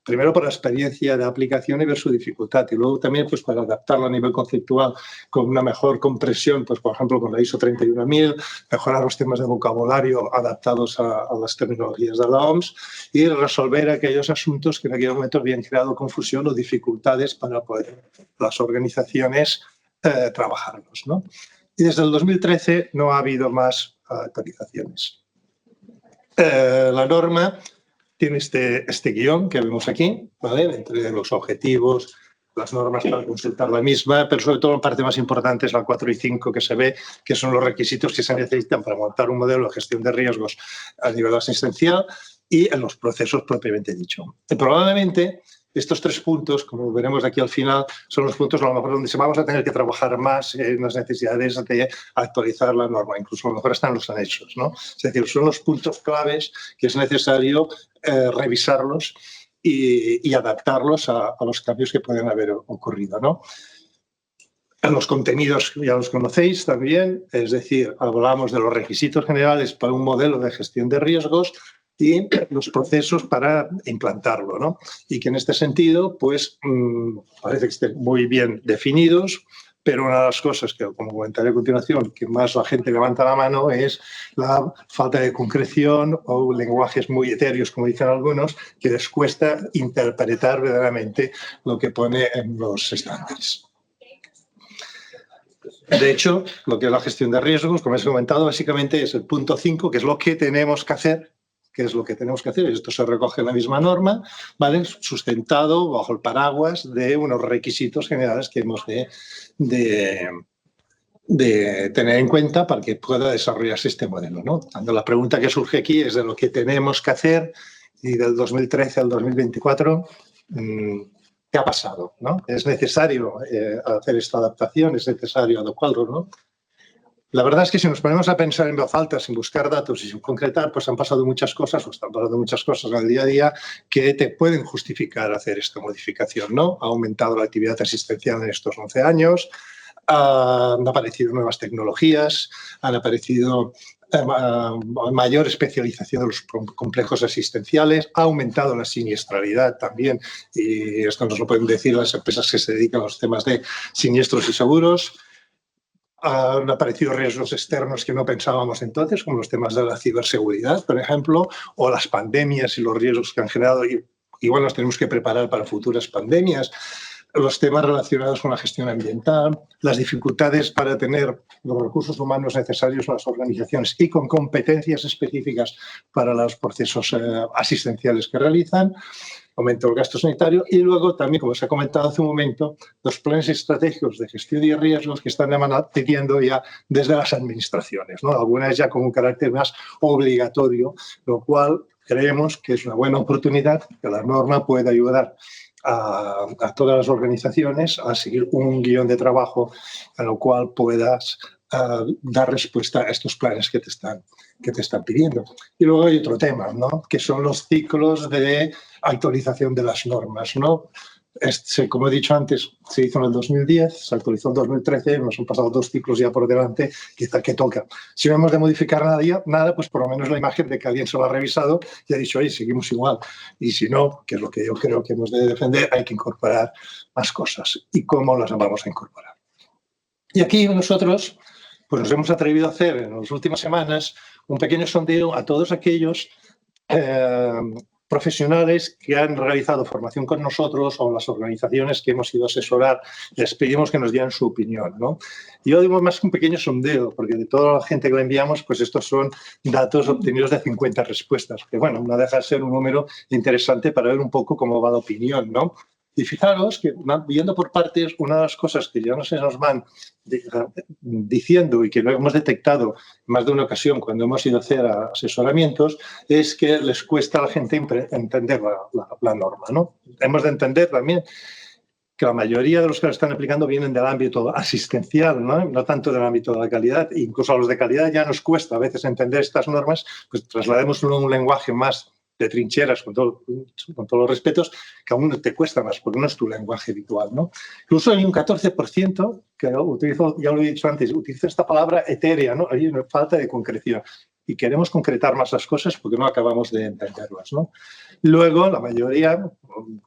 primero por la experiencia de aplicación y ver su dificultad, y luego también pues, para adaptarla a nivel conceptual con una mejor compresión, pues, por ejemplo, con la ISO 31000, mejorar los temas de vocabulario adaptados a las terminologías de la OMS y resolver aquellos asuntos que en aquel momento habían creado confusión o dificultades para poder las organizaciones trabajarlos, ¿no? Y desde el 2013 no ha habido más actualizaciones. La norma tiene este guión que vemos aquí, ¿vale? Entre los objetivos, las normas para consultar la misma, pero sobre todo la parte más importante es la 4 y 5 que se ve, que son los requisitos que se necesitan para montar un modelo de gestión de riesgos a nivel asistencial y en los procesos propiamente dicho. Y probablemente estos 3 puntos, como veremos de aquí al final, son los puntos a lo mejor donde vamos a tener que trabajar más en las necesidades de actualizar la norma, incluso a lo mejor están los anexos, ¿no? Es decir, son los puntos claves que es necesario revisarlos y adaptarlos a los cambios que pueden haber ocurrido, ¿no? Los contenidos ya los conocéis también, es decir, hablamos de los requisitos generales para un modelo de gestión de riesgos y los procesos para implantarlo, ¿no? Y que en este sentido, pues, parece que estén muy bien definidos, pero una de las cosas que, como comentaré a continuación, que más la gente levanta la mano es la falta de concreción o lenguajes muy etéreos, como dicen algunos, que les cuesta interpretar verdaderamente lo que pone en los estándares. De hecho, lo que es la gestión de riesgos, como he comentado, básicamente es el punto 5, que es lo que tenemos que hacer. ¿Qué es lo que tenemos que hacer? Esto se recoge en la misma norma, ¿vale? Sustentado bajo el paraguas de unos requisitos generales que hemos de tener en cuenta para que pueda desarrollarse este modelo, ¿no? La pregunta que surge aquí es de lo que tenemos que hacer y del 2013 al 2024, ¿qué ha pasado, ¿no? Es necesario hacer esta adaptación, es necesario adecuarlo, ¿no? La verdad es que si nos ponemos a pensar en voz alta, sin buscar datos y sin concretar, pues han pasado muchas cosas, o están pasando muchas cosas en el día a día que te pueden justificar hacer esta modificación, ¿no? Ha aumentado la actividad asistencial en estos 11 años, han aparecido nuevas tecnologías, han aparecido mayor especialización de los complejos asistenciales, ha aumentado la siniestralidad también, y esto nos lo pueden decir las empresas que se dedican a los temas de siniestros y seguros. Han aparecido riesgos externos que no pensábamos entonces, como los temas de la ciberseguridad, por ejemplo, o las pandemias y los riesgos que han generado. Igual nos tenemos que preparar para futuras pandemias. Los temas relacionados con la gestión ambiental, las dificultades para tener los recursos humanos necesarios en las organizaciones y con competencias específicas para los procesos asistenciales que realizan, aumento del gasto sanitario y luego también, como se ha comentado hace un momento, los planes estratégicos de gestión de riesgos que están pidiendo ya desde las administraciones, ¿no? Algunas ya con un carácter más obligatorio, lo cual creemos que es una buena oportunidad que la norma pueda ayudar a todas las organizaciones a seguir un guión de trabajo en lo cual puedas dar respuesta a estos planes que te están pidiendo. Y luego hay otro tema, ¿no? Que son los ciclos de actualización de las normas, ¿no? Como he dicho antes, se hizo en el 2010, se actualizó en 2013, nos han pasado 2 ciclos ya por delante, quizá que toca. Si no hemos de modificar nada, pues por lo menos la imagen de que alguien se lo ha revisado y ha dicho, oye, seguimos igual. Y si no, que es lo que yo creo que hemos de defender, hay que incorporar más cosas. ¿Y cómo las vamos a incorporar? Y aquí nosotros pues nos hemos atrevido a hacer en las últimas semanas un pequeño sondeo a todos aquellos profesionales que han realizado formación con nosotros o las organizaciones que hemos ido a asesorar, les pedimos que nos dieran su opinión, ¿no? Y yo digo más que un pequeño sondeo, porque de toda la gente que le enviamos, pues estos son datos obtenidos de 50 respuestas, que bueno, no deja de ser un número interesante para ver un poco cómo va la opinión, ¿no? Y fijaros que, viendo por partes, una de las cosas que ya no se nos van diciendo y que lo hemos detectado más de una ocasión cuando hemos ido a hacer asesoramientos, es que les cuesta a la gente entender la norma, ¿no? Hemos de entender también que la mayoría de los que lo están aplicando vienen del ámbito asistencial, no tanto del ámbito de la calidad. Incluso a los de calidad ya nos cuesta a veces entender estas normas, pues trasladémoslo a un lenguaje más de trincheras, con todos los respetos, que aún te cuesta más, porque no es tu lenguaje habitual, ¿no? Incluso hay un 14% que utilizo, ya lo he dicho antes, utiliza esta palabra etérea, ¿no? Hay una falta de concreción. Y queremos concretar más las cosas porque no acabamos de entenderlas, ¿no? Luego, la mayoría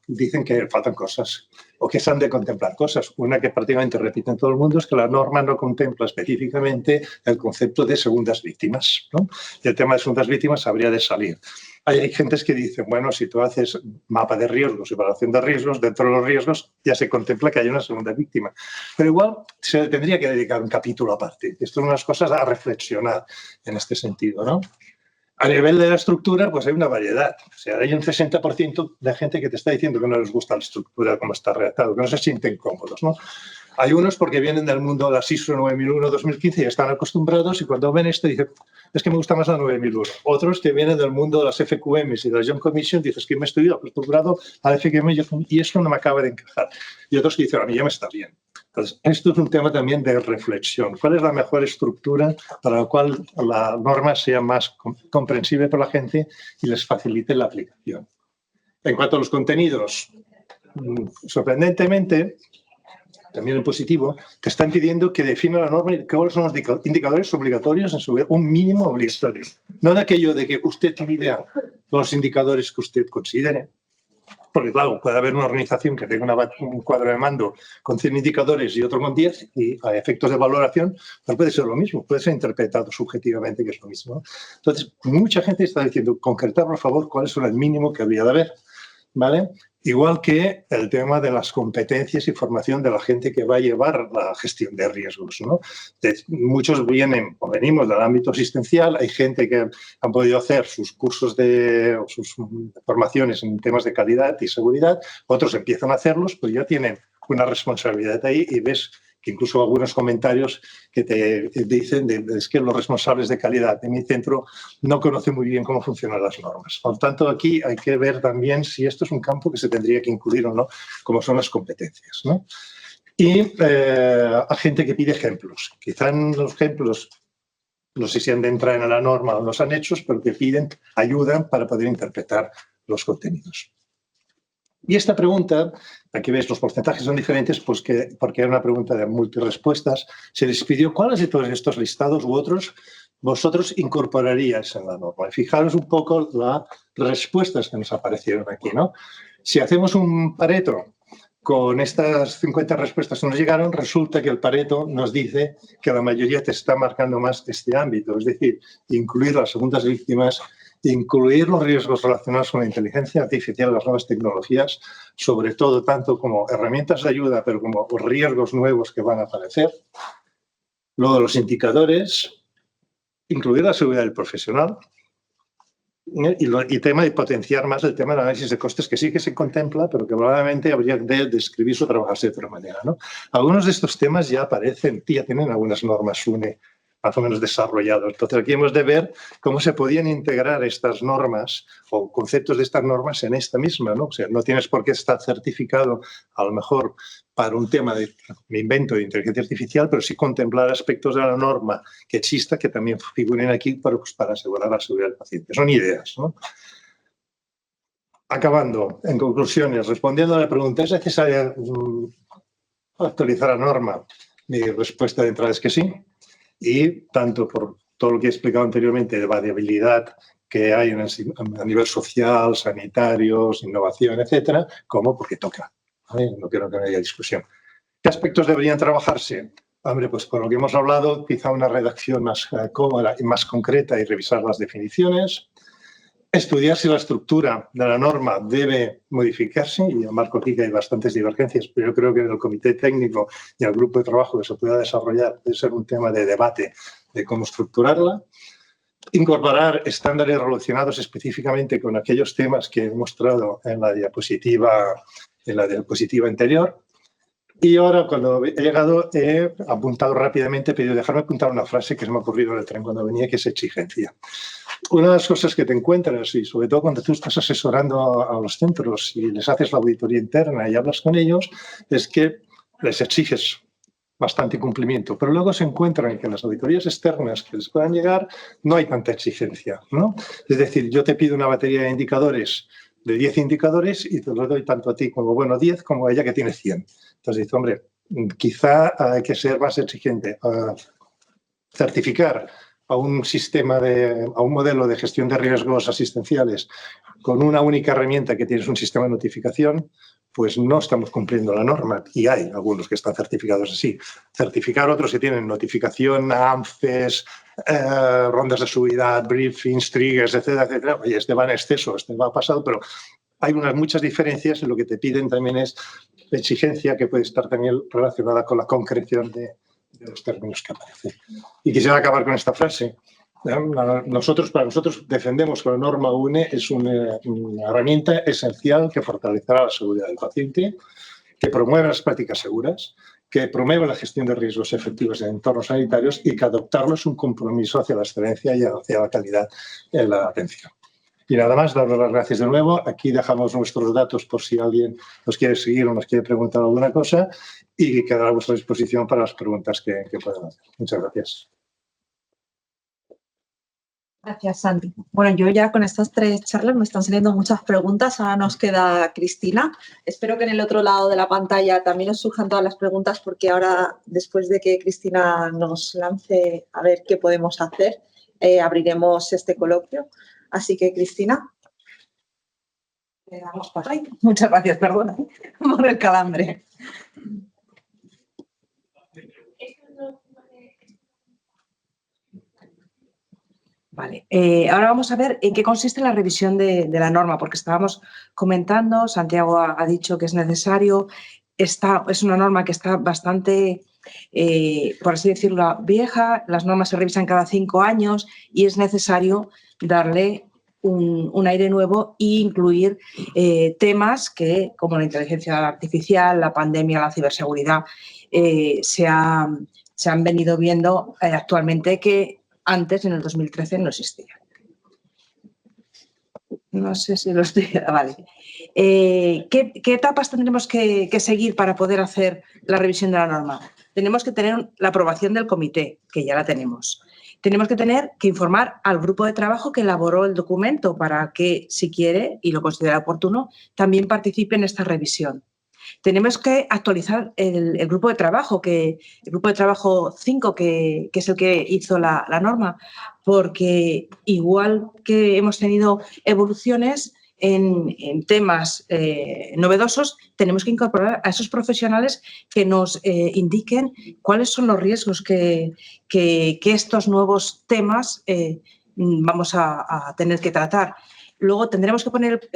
dicen que faltan cosas o que se han de contemplar cosas. Una que prácticamente repite en todo el mundo es que la norma no contempla específicamente el concepto de segundas víctimas, ¿no? Y el tema de segundas víctimas habría de salir. Hay gente que dicen, bueno, si tú haces mapa de riesgos, evaluación de riesgos, dentro de los riesgos ya se contempla que hay una segunda víctima. Pero igual se tendría que dedicar un capítulo aparte. Esto es unas cosas a reflexionar en este sentido, ¿no? A nivel de la estructura, pues hay una variedad. O sea, hay un 60% de gente que te está diciendo que no les gusta la estructura como está redactado, que no se sienten cómodos, ¿no? Hay unos porque vienen del mundo de las ISO 9001-2015 y están acostumbrados y cuando ven esto dicen, es que me gusta más la 9001. Otros que vienen del mundo de las FQMs y de la Joint Commission dicen, que me estoy acostumbrado a la FQM y esto no me acaba de encajar. Y otros que dicen, a mí ya me está bien. Entonces, esto es un tema también de reflexión. ¿Cuál es la mejor estructura para la cual la norma sea más comprensible por la gente y les facilite la aplicación? En cuanto a los contenidos, sorprendentemente, también en positivo, te están pidiendo que defina la norma y cuáles son los indicadores obligatorios en su un mínimo obligatorio. No de aquello de que usted mida los indicadores que usted considere, porque claro, puede haber una organización que tenga un cuadro de mando con 100 indicadores y otro con 10 y a efectos de valoración pues puede ser lo mismo, puede ser interpretado subjetivamente que es lo mismo. Entonces, mucha gente está diciendo, concretar por favor cuáles son el mínimo que habría de haber, ¿vale? Igual que el tema de las competencias y formación de la gente que va a llevar la gestión de riesgos, ¿no? Muchos vienen o venimos del ámbito asistencial, hay gente que han podido hacer sus cursos o sus formaciones en temas de calidad y seguridad, otros empiezan a hacerlos, pues ya tienen una responsabilidad ahí y ves que incluso algunos comentarios que te dicen es que los responsables de calidad de mi centro no conocen muy bien cómo funcionan las normas. Por lo tanto, aquí hay que ver también si esto es un campo que se tendría que incluir o no, como son las competencias, ¿no? Y a gente que pide ejemplos. Quizá en los ejemplos, no sé si han de entrar en la norma o los han hecho, pero que piden ayuda para poder interpretar los contenidos. Y esta pregunta, aquí ves los porcentajes son diferentes, pues porque era una pregunta de multirespuestas, se les pidió cuáles de todos estos listados u otros vosotros incorporaríais en la norma. Y fijaros un poco las respuestas que nos aparecieron aquí, ¿no? Si hacemos un Pareto con estas 50 respuestas que nos llegaron, resulta que el Pareto nos dice que la mayoría te está marcando más este ámbito, es decir, incluir las segundas víctimas, incluir los riesgos relacionados con la inteligencia artificial, las nuevas tecnologías, sobre todo tanto como herramientas de ayuda, pero como riesgos nuevos que van a aparecer. Luego los indicadores, incluir la seguridad del profesional y tema de potenciar más el tema del análisis de costes, que sí que se contempla, pero que probablemente habría de describirse o trabajarse de otra manera, ¿no? Algunos de estos temas ya aparecen, ya tienen algunas normas UNE más o menos desarrollados. Entonces, aquí hemos de ver cómo se podían integrar estas normas o conceptos de estas normas en esta misma, ¿no? O sea, no tienes por qué estar certificado, a lo mejor, para un tema de invento de inteligencia artificial, pero sí contemplar aspectos de la norma que exista que también figuren aquí para asegurar la seguridad del paciente. Son ideas, ¿no? acabando, en conclusiones, respondiendo a la pregunta, ¿es necesaria actualizar la norma? Mi respuesta de entrada es que sí. Y tanto por todo lo que he explicado anteriormente de variabilidad que hay a nivel social, sanitarios, innovación, etcétera, como porque toca. ¿Vale? No quiero que haya discusión. ¿Qué aspectos deberían trabajarse? Hombre, pues por lo que hemos hablado, quizá una redacción más cómoda y más concreta y revisar las definiciones. Estudiar si la estructura de la norma debe modificarse, y en marco aquí que hay bastantes divergencias, pero yo creo que en el comité técnico y el grupo de trabajo que se pueda desarrollar debe ser un tema de debate de cómo estructurarla. Incorporar estándares relacionados específicamente con aquellos temas que he mostrado en la diapositiva anterior. Y ahora, cuando he llegado, he apuntado rápidamente, pero dejarme apuntar una frase que se me ha ocurrido en el tren cuando venía, que es exigencia. Una de las cosas que te encuentras, y sobre todo cuando tú estás asesorando a los centros y les haces la auditoría interna y hablas con ellos, es que les exiges bastante cumplimiento, pero luego se encuentran que en las auditorías externas que les puedan llegar no hay tanta exigencia, ¿no? Es decir, yo te pido una batería de indicadores, de 10 indicadores, y te los doy tanto a ti como 10 como a ella que tiene 100. Entonces dice, hombre, quizá hay que ser más exigente. Certificar a un modelo de gestión de riesgos asistenciales con una única herramienta que tienes un sistema de notificación, pues no estamos cumpliendo la norma. Y hay algunos que están certificados así. Certificar otros que tienen notificación, ANFES, rondas de seguridad, briefings, triggers, etcétera, etcétera. Oye, este va en exceso, este va pasado, pero hay muchas diferencias. En lo que te piden también es la exigencia, que puede estar también relacionada con la concreción de los términos que aparecen. Y quisiera acabar con esta frase. Para nosotros defendemos que la norma UNE es una herramienta esencial que fortalecerá la seguridad del paciente, que promueve las prácticas seguras, que promueve la gestión de riesgos efectivos en entornos sanitarios y que adoptarlo es un compromiso hacia la excelencia y hacia la calidad en la atención. Y nada más, daros las gracias de nuevo. Aquí dejamos nuestros datos por si alguien nos quiere seguir o nos quiere preguntar alguna cosa, y quedará a vuestra disposición para las preguntas que puedan hacer. Muchas gracias. Gracias, Santi. Bueno, yo ya con estas 3 charlas me están saliendo muchas preguntas. Ahora nos queda Cristina. Espero que en el otro lado de la pantalla también os surjan todas las preguntas, porque ahora, después de que Cristina nos lance a ver qué podemos hacer, abriremos este coloquio. Así que, Cristina. Le damos paso. Ay, muchas gracias, perdona por el calambre. Vale, ahora vamos a ver en qué consiste la revisión de la norma, porque estábamos comentando, Santiago ha dicho que es necesario, es una norma que está bastante, por así decirlo, vieja, las normas se revisan cada 5 años y es necesario darle un aire nuevo e incluir temas que, como la inteligencia artificial, la pandemia, la ciberseguridad, se han venido viendo actualmente que antes, en el 2013, no existía. No sé si lo estoy... Vale. ¿Qué etapas tendremos que seguir para poder hacer la revisión de la norma? Tenemos que tener la aprobación del comité, que ya la tenemos. Tenemos que tener que informar al grupo de trabajo que elaboró el documento para que, si quiere y lo considera oportuno, también participe en esta revisión. Tenemos que actualizar el grupo de trabajo, el grupo de trabajo 5, que es el que hizo la norma, porque igual que hemos tenido evoluciones en temas novedosos, tenemos que incorporar a esos profesionales que nos indiquen cuáles son los riesgos que estos nuevos temas vamos a tener que tratar. Luego tendremos que poner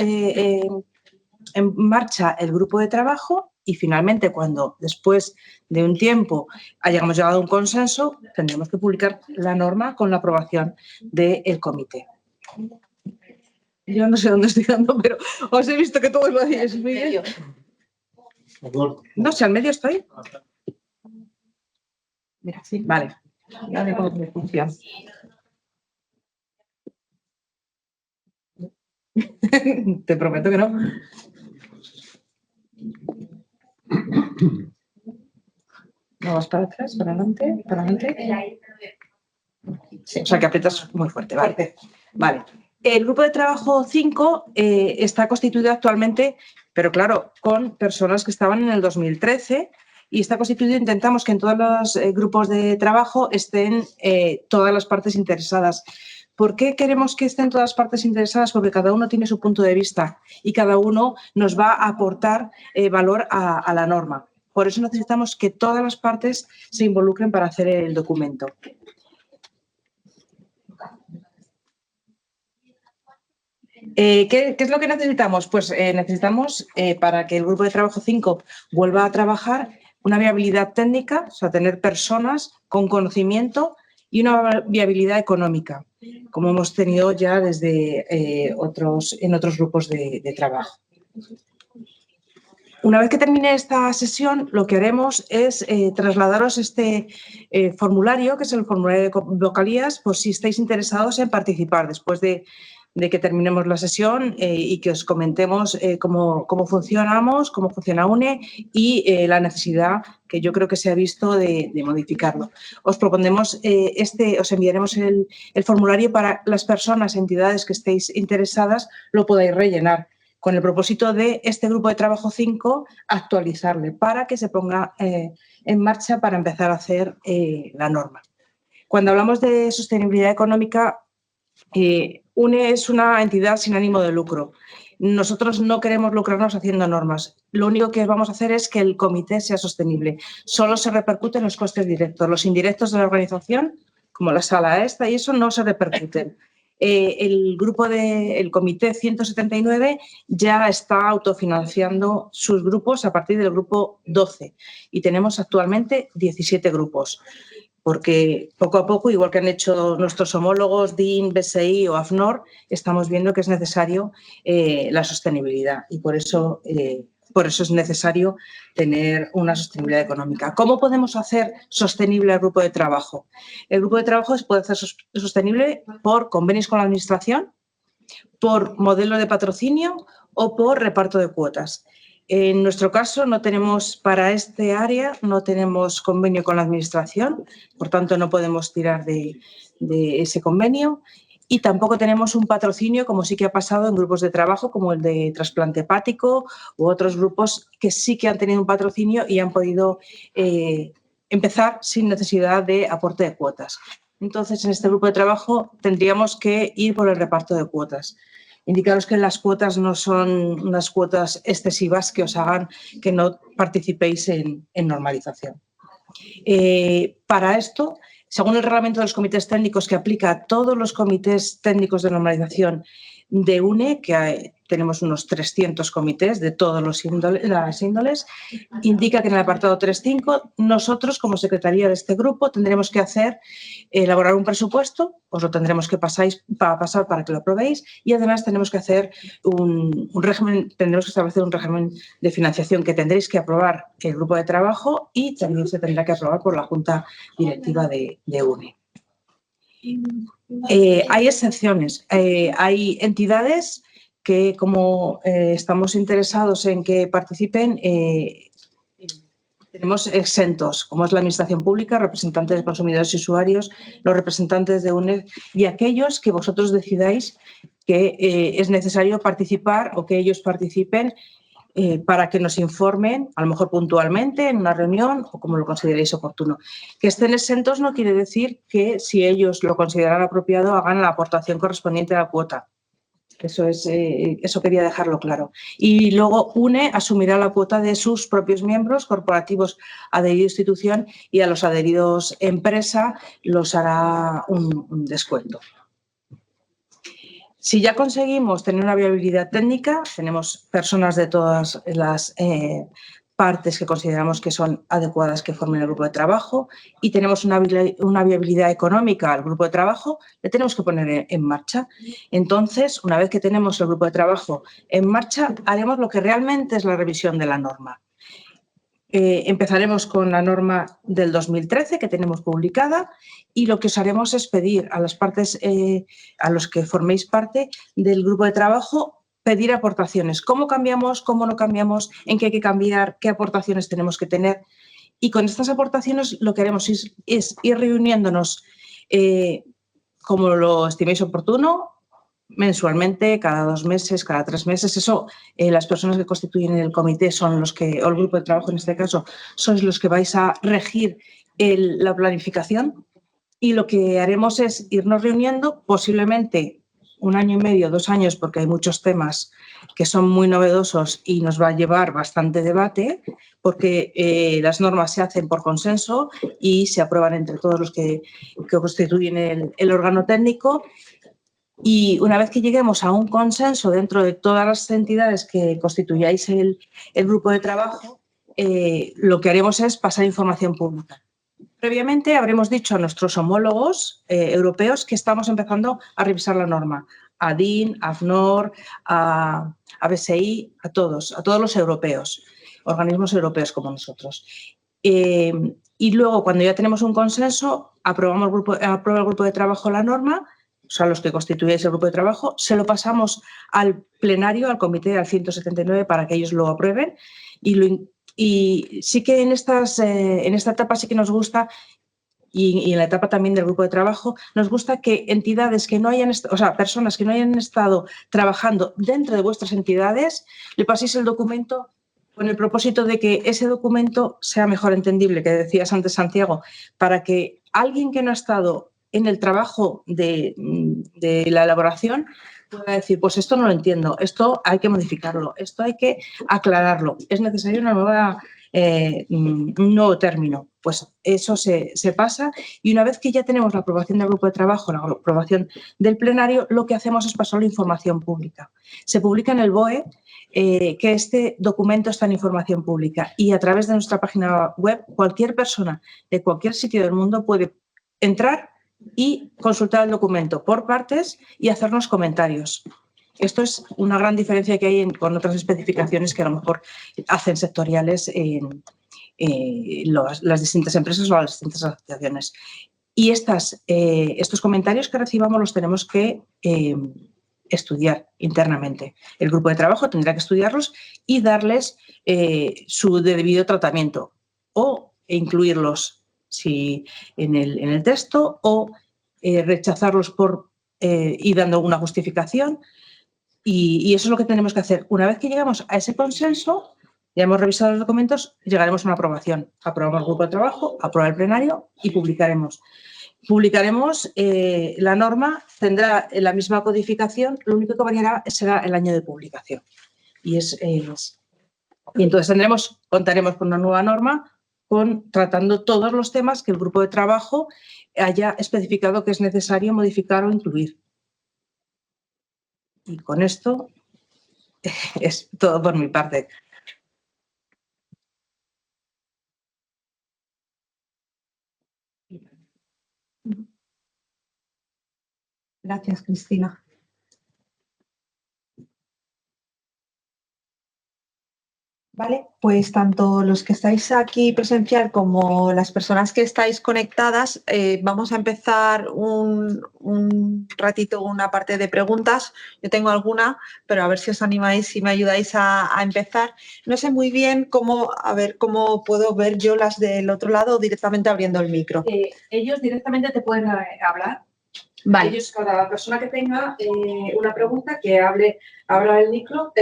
en marcha el grupo de trabajo y finalmente, cuando después de un tiempo hayamos llegado a un consenso, tendremos que publicar la norma con la aprobación del comité. Yo no sé dónde estoy dando, pero os he visto que todos lo hacéis muy bien. No sé, ¿al medio estoy? Mira, sí, vale. Dale con mi función. Te prometo que no. Vamos para atrás, para adelante, para adelante. Sí, o sea que aprietas muy fuerte, vale. Vale. El grupo de trabajo 5 está constituido actualmente, pero claro, con personas que estaban en el 2013 y está constituido, intentamos que en todos los grupos de trabajo estén todas las partes interesadas. ¿Por qué queremos que estén todas las partes interesadas? Porque cada uno tiene su punto de vista y cada uno nos va a aportar valor a la norma. Por eso necesitamos que todas las partes se involucren para hacer el documento. ¿Qué es lo que necesitamos? Pues necesitamos, para que el grupo de trabajo 5 vuelva a trabajar, una viabilidad técnica, o sea, tener personas con conocimiento y una viabilidad económica, como hemos tenido ya desde en otros grupos de trabajo. Una vez que termine esta sesión, lo que haremos es trasladaros este formulario, que es el formulario de vocalías, por si estáis interesados en participar después de que terminemos la sesión y que os comentemos cómo funcionamos, cómo funciona UNE y la necesidad que yo creo que se ha visto de modificarlo. Os propondremos os enviaremos el formulario para las personas, entidades que estéis interesadas, lo podáis rellenar, con el propósito de este grupo de trabajo 5 actualizarle para que se ponga en marcha para empezar a hacer la norma. Cuando hablamos de sostenibilidad económica, UNE es una entidad sin ánimo de lucro. Nosotros no queremos lucrarnos haciendo normas. Lo único que vamos a hacer es que el comité sea sostenible. Solo se repercuten los costes directos. Los indirectos de la organización, como la sala esta y eso, no se repercuten. El comité 179 ya está autofinanciando sus grupos a partir del grupo 12 y tenemos actualmente 17 grupos. Porque poco a poco, igual que han hecho nuestros homólogos DIN, BSI o AFNOR, estamos viendo que es necesario la sostenibilidad y por eso es necesario tener una sostenibilidad económica. ¿Cómo podemos hacer sostenible el grupo de trabajo? El grupo de trabajo se puede hacer sostenible por convenios con la Administración, por modelo de patrocinio o por reparto de cuotas. En nuestro caso, no tenemos para este área, no tenemos convenio con la Administración, por tanto no podemos tirar de ese convenio y tampoco tenemos un patrocinio como sí que ha pasado en grupos de trabajo como el de trasplante hepático u otros grupos que sí que han tenido un patrocinio y han podido empezar sin necesidad de aporte de cuotas. Entonces, en este grupo de trabajo tendríamos que ir por el reparto de cuotas. Indicaros que las cuotas no son unas cuotas excesivas que os hagan que no participéis en normalización. Para esto, según el reglamento de los comités técnicos que aplica a todos los comités técnicos de normalización de UNE, que tenemos unos 300 comités de todas las índoles, indica que en el apartado 3.5 nosotros, como secretaría de este grupo, tendremos que elaborar un presupuesto, os lo tendremos que pasar para que lo aprobéis y además tenemos que hacer tendremos que establecer un régimen de financiación que tendréis que aprobar el grupo de trabajo y también se tendrá que aprobar por la Junta Directiva de UNE. Hay excepciones, hay entidades que como estamos interesados en que participen, tenemos exentos, como es la Administración Pública, representantes de consumidores y usuarios, los representantes de UNED y aquellos que vosotros decidáis que es necesario participar o que ellos participen para que nos informen, a lo mejor puntualmente, en una reunión o como lo consideréis oportuno. Que estén exentos no quiere decir que si ellos lo consideran apropiado hagan la aportación correspondiente a la cuota. Eso quería dejarlo claro. Y luego UNE asumirá la cuota de sus propios miembros corporativos adheridos a institución y a los adheridos empresa los hará un descuento. Si ya conseguimos tener una viabilidad técnica, tenemos personas de todas las partes que consideramos que son adecuadas que formen el grupo de trabajo y tenemos una viabilidad económica al grupo de trabajo, le tenemos que poner en marcha. Entonces, una vez que tenemos el grupo de trabajo en marcha, haremos lo que realmente es la revisión de la norma. Empezaremos con la norma del 2013 que tenemos publicada y lo que os haremos es pedir a las partes, a los que forméis parte del grupo de trabajo, pedir aportaciones. ¿Cómo cambiamos? ¿Cómo no cambiamos? ¿En qué hay que cambiar? ¿Qué aportaciones tenemos que tener? Y con estas aportaciones lo que haremos es ir reuniéndonos como lo estiméis oportuno, mensualmente, cada 2 meses, cada 3 meses. Eso, las personas que constituyen el comité son los que, o el grupo de trabajo en este caso, sois los que vais a regir la planificación, y lo que haremos es irnos reuniendo posiblemente 1 año y medio, 2 años, porque hay muchos temas que son muy novedosos y nos va a llevar bastante debate, porque las normas se hacen por consenso y se aprueban entre todos los que constituyen el órgano técnico. Y una vez que lleguemos a un consenso dentro de todas las entidades que constituyáis el grupo de trabajo, lo que haremos es pasar información pública. Previamente habremos dicho a nuestros homólogos europeos que estamos empezando a revisar la norma, a DIN, a AFNOR, a BSI, a todos los europeos, organismos europeos como nosotros. Y luego, cuando ya tenemos un consenso, aprueba el grupo de trabajo la norma, o sea, los que constituyáis el grupo de trabajo, se lo pasamos al plenario, al comité, al 179, para que ellos lo aprueben. Y sí que en esta etapa sí que nos gusta, y en la etapa también del grupo de trabajo, nos gusta que entidades que no hayan, o sea, personas que no hayan estado trabajando dentro de vuestras entidades, le paséis el documento con el propósito de que ese documento sea mejor entendible, que decías antes, Santiago, para que alguien que no ha estado en el trabajo de la elaboración pueda decir, pues esto no lo entiendo, esto hay que modificarlo, esto hay que aclararlo, es necesario un nuevo término. Pues eso se pasa, y una vez que ya tenemos la aprobación del grupo de trabajo, la aprobación del plenario, lo que hacemos es pasar la información pública. Se publica en el BOE que este documento está en información pública, y a través de nuestra página web cualquier persona de cualquier sitio del mundo puede entrar y consultar el documento por partes y hacernos comentarios. Esto es una gran diferencia que hay con otras especificaciones que a lo mejor hacen sectoriales las distintas empresas o las distintas asociaciones. Y estos comentarios que recibamos los tenemos que estudiar internamente. El grupo de trabajo tendrá que estudiarlos y darles su debido tratamiento, o incluirlos en el texto, o rechazarlos y dando una justificación. Y eso es lo que tenemos que hacer. Una vez que llegamos a ese consenso, ya hemos revisado los documentos, llegaremos a una aprobación. Aprobamos el grupo de trabajo, aprueba el plenario y publicaremos. La norma tendrá la misma codificación, lo único que variará será el año de publicación. Y entonces contaremos con una nueva norma tratando todos los temas que el grupo de trabajo haya especificado que es necesario modificar o incluir. Y con esto es todo por mi parte. Gracias, Cristina. Vale, pues tanto los que estáis aquí presencial como las personas que estáis conectadas, vamos a empezar un ratito una parte de preguntas. Yo tengo alguna, pero a ver si os animáis y me ayudáis a empezar. No sé muy bien cómo puedo ver yo las del otro lado, directamente abriendo el micro. Ellos directamente te pueden hablar. Vale. Ellos, cada persona que tenga una pregunta, que abra el micro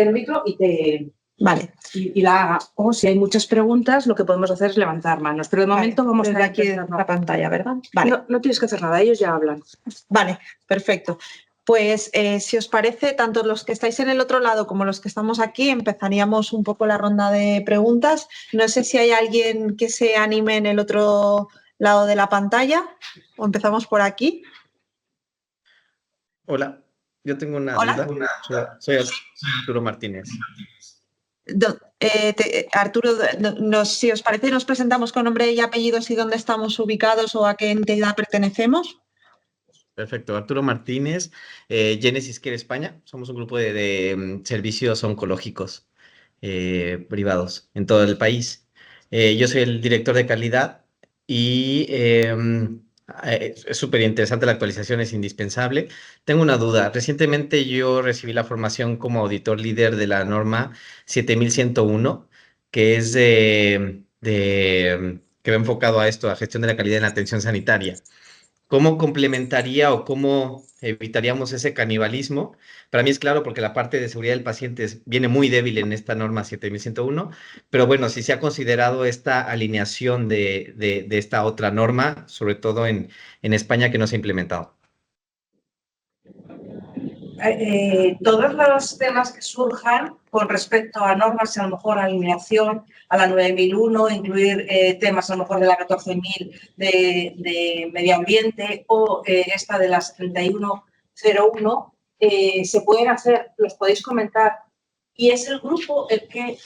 y te... Vale. Y la haga. O si hay muchas preguntas, lo que podemos hacer es levantar manos. Pero de momento vamos desde a aquí en la pantalla, ¿verdad? Vale. No tienes que hacer nada, ellos ya hablan. Vale, perfecto. Pues si os parece, tanto los que estáis en el otro lado como los que estamos aquí, empezaríamos un poco la ronda de preguntas. No sé si hay alguien que se anime en el otro lado de la pantalla, o empezamos por aquí. Hola, yo tengo una Hola. duda. Soy Arturo Martínez. Arturo, si os parece, nos presentamos con nombre y apellidos y dónde estamos ubicados o a qué entidad pertenecemos. Perfecto, Arturo Martínez, Genesis Care España. Somos un grupo de servicios oncológicos privados en todo el país. Yo soy el director de calidad y es súper interesante, la actualización es indispensable. Tengo una duda. Recientemente yo recibí la formación como auditor líder de la norma 7101, que es que va enfocado a esto, a gestión de la calidad en la atención sanitaria. ¿cómo complementaría o cómo evitaríamos ese canibalismo? Para mí es claro porque la parte de seguridad del paciente viene muy débil en esta norma 7101, pero bueno, si se ha considerado esta alineación de esta otra norma, sobre todo en España, que no se ha implementado. Todos los temas que surjan con respecto a normas, a lo mejor alineación, a la 9001, incluir temas a lo mejor de la 14000 de medio ambiente o esta de la 7101, se pueden hacer, los podéis comentar, y es el grupo el que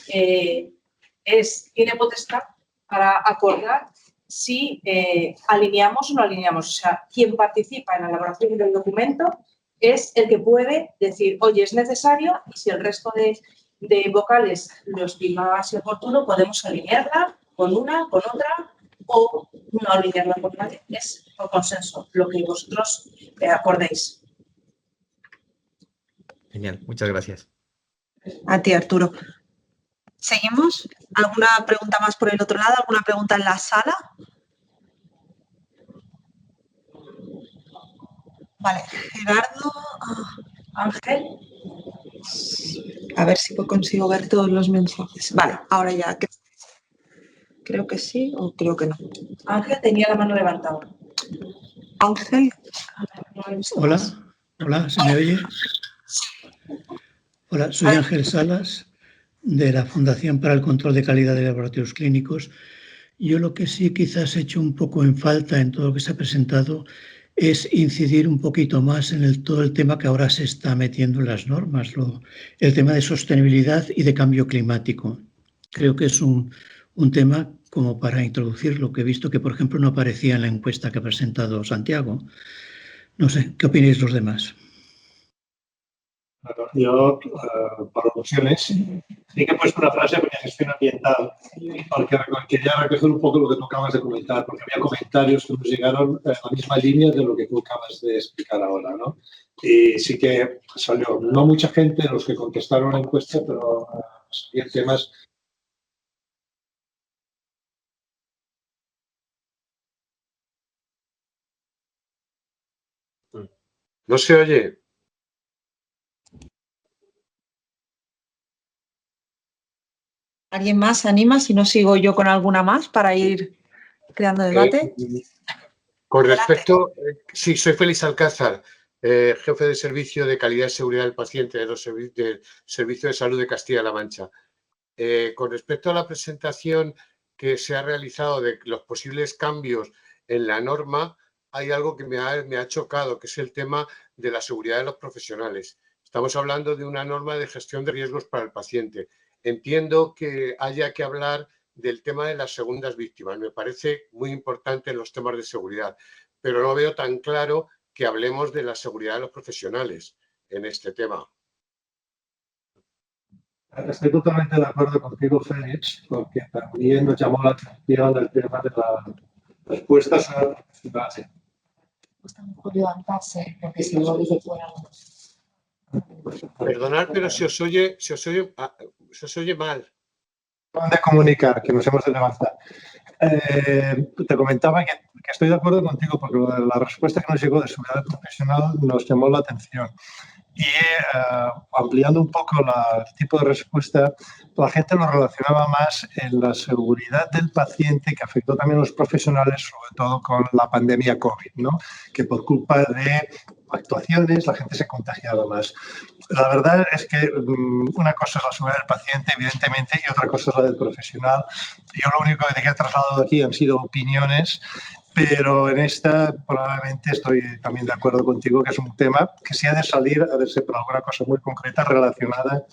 tiene potestad para acordar si alineamos o no alineamos. O sea, quien participa en la elaboración del documento es el que puede decir, oye, es necesario, y si el resto de vocales lo estima así oportuno, podemos alinearla con una, con otra, o no alinearla con nadie. Es por consenso, lo que vosotros acordéis. Genial, muchas gracias. A ti, Arturo. ¿Seguimos? ¿Alguna pregunta más por el otro lado? ¿Alguna pregunta en la sala? Vale, Gerardo, Ángel. A ver si consigo ver todos los mensajes. Vale, ahora ya. Creo que sí o creo que no. Ángel tenía la mano levantada. Ángel. Hola, hola, ¿se me oye? Hola, soy Ángel Salas, de la Fundación para el Control de Calidad de Laboratorios Clínicos. Yo lo que sí quizás he hecho un poco en falta en todo lo que se ha presentado es incidir un poquito más en todo el tema que ahora se está metiendo en las normas, el tema de sostenibilidad y de cambio climático. Creo que es un tema como para introducir lo que he visto que, por ejemplo, no aparecía en la encuesta que ha presentado Santiago. No sé, ¿qué opináis los demás? Yo, por alusiones, sí que he puesto una frase de gestión ambiental, porque quería recoger un poco lo que tú acabas de comentar, porque había comentarios que nos llegaron en la misma línea de lo que tú acabas de explicar ahora, ¿no? Y sí que salió, no mucha gente de los que contestaron la encuesta, pero salían temas. ¿No se oye? ¿Alguien más se anima? Si no, sigo yo con alguna más para ir creando debate. Con respecto, sí, soy Félix Alcázar, jefe de Servicio de Calidad y Seguridad del Paciente del Servicio de Salud de Castilla-La Mancha. Con respecto a la presentación que se ha realizado de los posibles cambios en la norma, hay algo que me ha chocado, que es el tema de la seguridad de los profesionales. Estamos hablando de una norma de gestión de riesgos para el paciente. Entiendo que haya que hablar del tema de las segundas víctimas. Me parece muy importante en los temas de seguridad, pero no veo tan claro que hablemos de la seguridad de los profesionales en este tema. Estoy totalmente de acuerdo contigo, Félix, porque también nos llamó la atención el tema de las respuestas a la base. Cuesta mejor levantarse, porque si no dice fuera. Perdonad, pero se os oye mal. De comunicar, que nos hemos de levantar. Te comentaba que estoy de acuerdo contigo porque la respuesta que nos llegó de seguridad profesional nos llamó la atención. Y ampliando un poco el tipo de respuesta, la gente lo relacionaba más en la seguridad del paciente, que afectó también a los profesionales, sobre todo con la pandemia COVID, ¿no? Que por culpa de actuaciones la gente se contagiaba más. La verdad es que una cosa es la seguridad del paciente, evidentemente, y otra cosa es la del profesional. Yo lo único que he trasladado aquí han sido opiniones, pero en esta probablemente estoy también de acuerdo contigo que es un tema que si ha de salir, ha de ser por alguna cosa muy concreta relacionada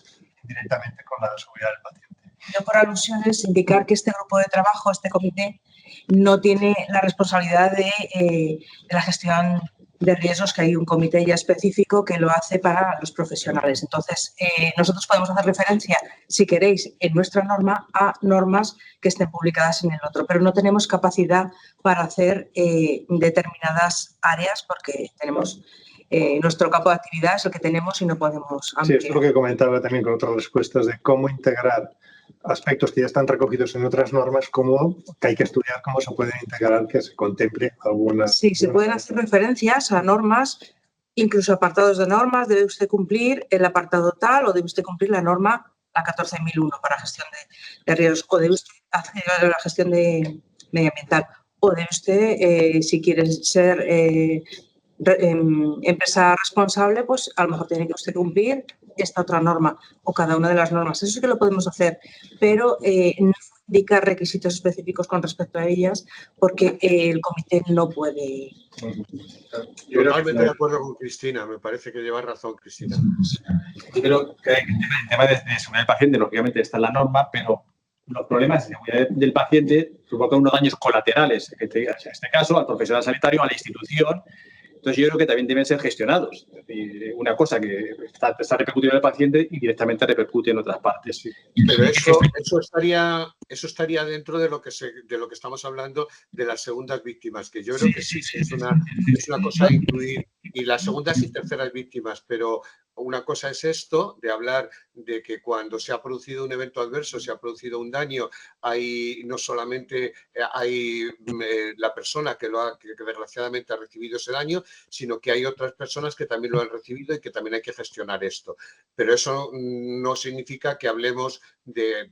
directamente con la seguridad del paciente. Yo, por alusiones, indicar que este grupo de trabajo, este comité, no tiene la responsabilidad de la gestión de riesgos, que hay un comité ya específico que lo hace para los profesionales. Entonces, nosotros podemos hacer referencia, si queréis, en nuestra norma a normas que estén publicadas en el otro, pero no tenemos capacidad para hacer determinadas áreas porque tenemos nuestro campo de actividad es el que tenemos y no podemos ampliar. Sí, es lo que comentaba también con otras respuestas de cómo integrar aspectos que ya están recogidos en otras normas, como que hay que estudiar cómo se pueden integrar, que se contemple algunas. Sí, se pueden hacer referencias a normas, incluso apartados de normas. Debe usted cumplir el apartado tal o debe usted cumplir la norma, la 14.001 para gestión de riesgos, o debe usted hacer la gestión de medioambiental, o debe usted, si quiere ser empresa responsable, pues a lo mejor tiene que usted cumplir esta otra norma o cada una de las normas. Eso sí que lo podemos hacer, pero no indica requisitos específicos con respecto a ellas, porque el comité no puede. Totalmente de acuerdo con Cristina, me parece que lleva razón, Cristina. Yo creo que el tema de seguridad del paciente, lógicamente, está en la norma, pero los problemas de seguridad del paciente provocan unos daños colaterales, en este caso, al profesional sanitario, a la institución. Entonces, yo creo que también deben ser gestionados. Es decir, una cosa que está repercutiendo en el paciente y directamente repercute en otras partes. Pero eso estaría dentro de lo que estamos hablando de las segundas víctimas, que yo creo que sí, es una cosa a incluir. Y las segundas y terceras víctimas, pero una cosa es esto, de hablar de que cuando se ha producido un evento adverso, se ha producido un daño, hay no solamente hay la persona que desgraciadamente ha recibido ese daño, sino que hay otras personas que también lo han recibido y que también hay que gestionar esto. Pero eso no significa que hablemos de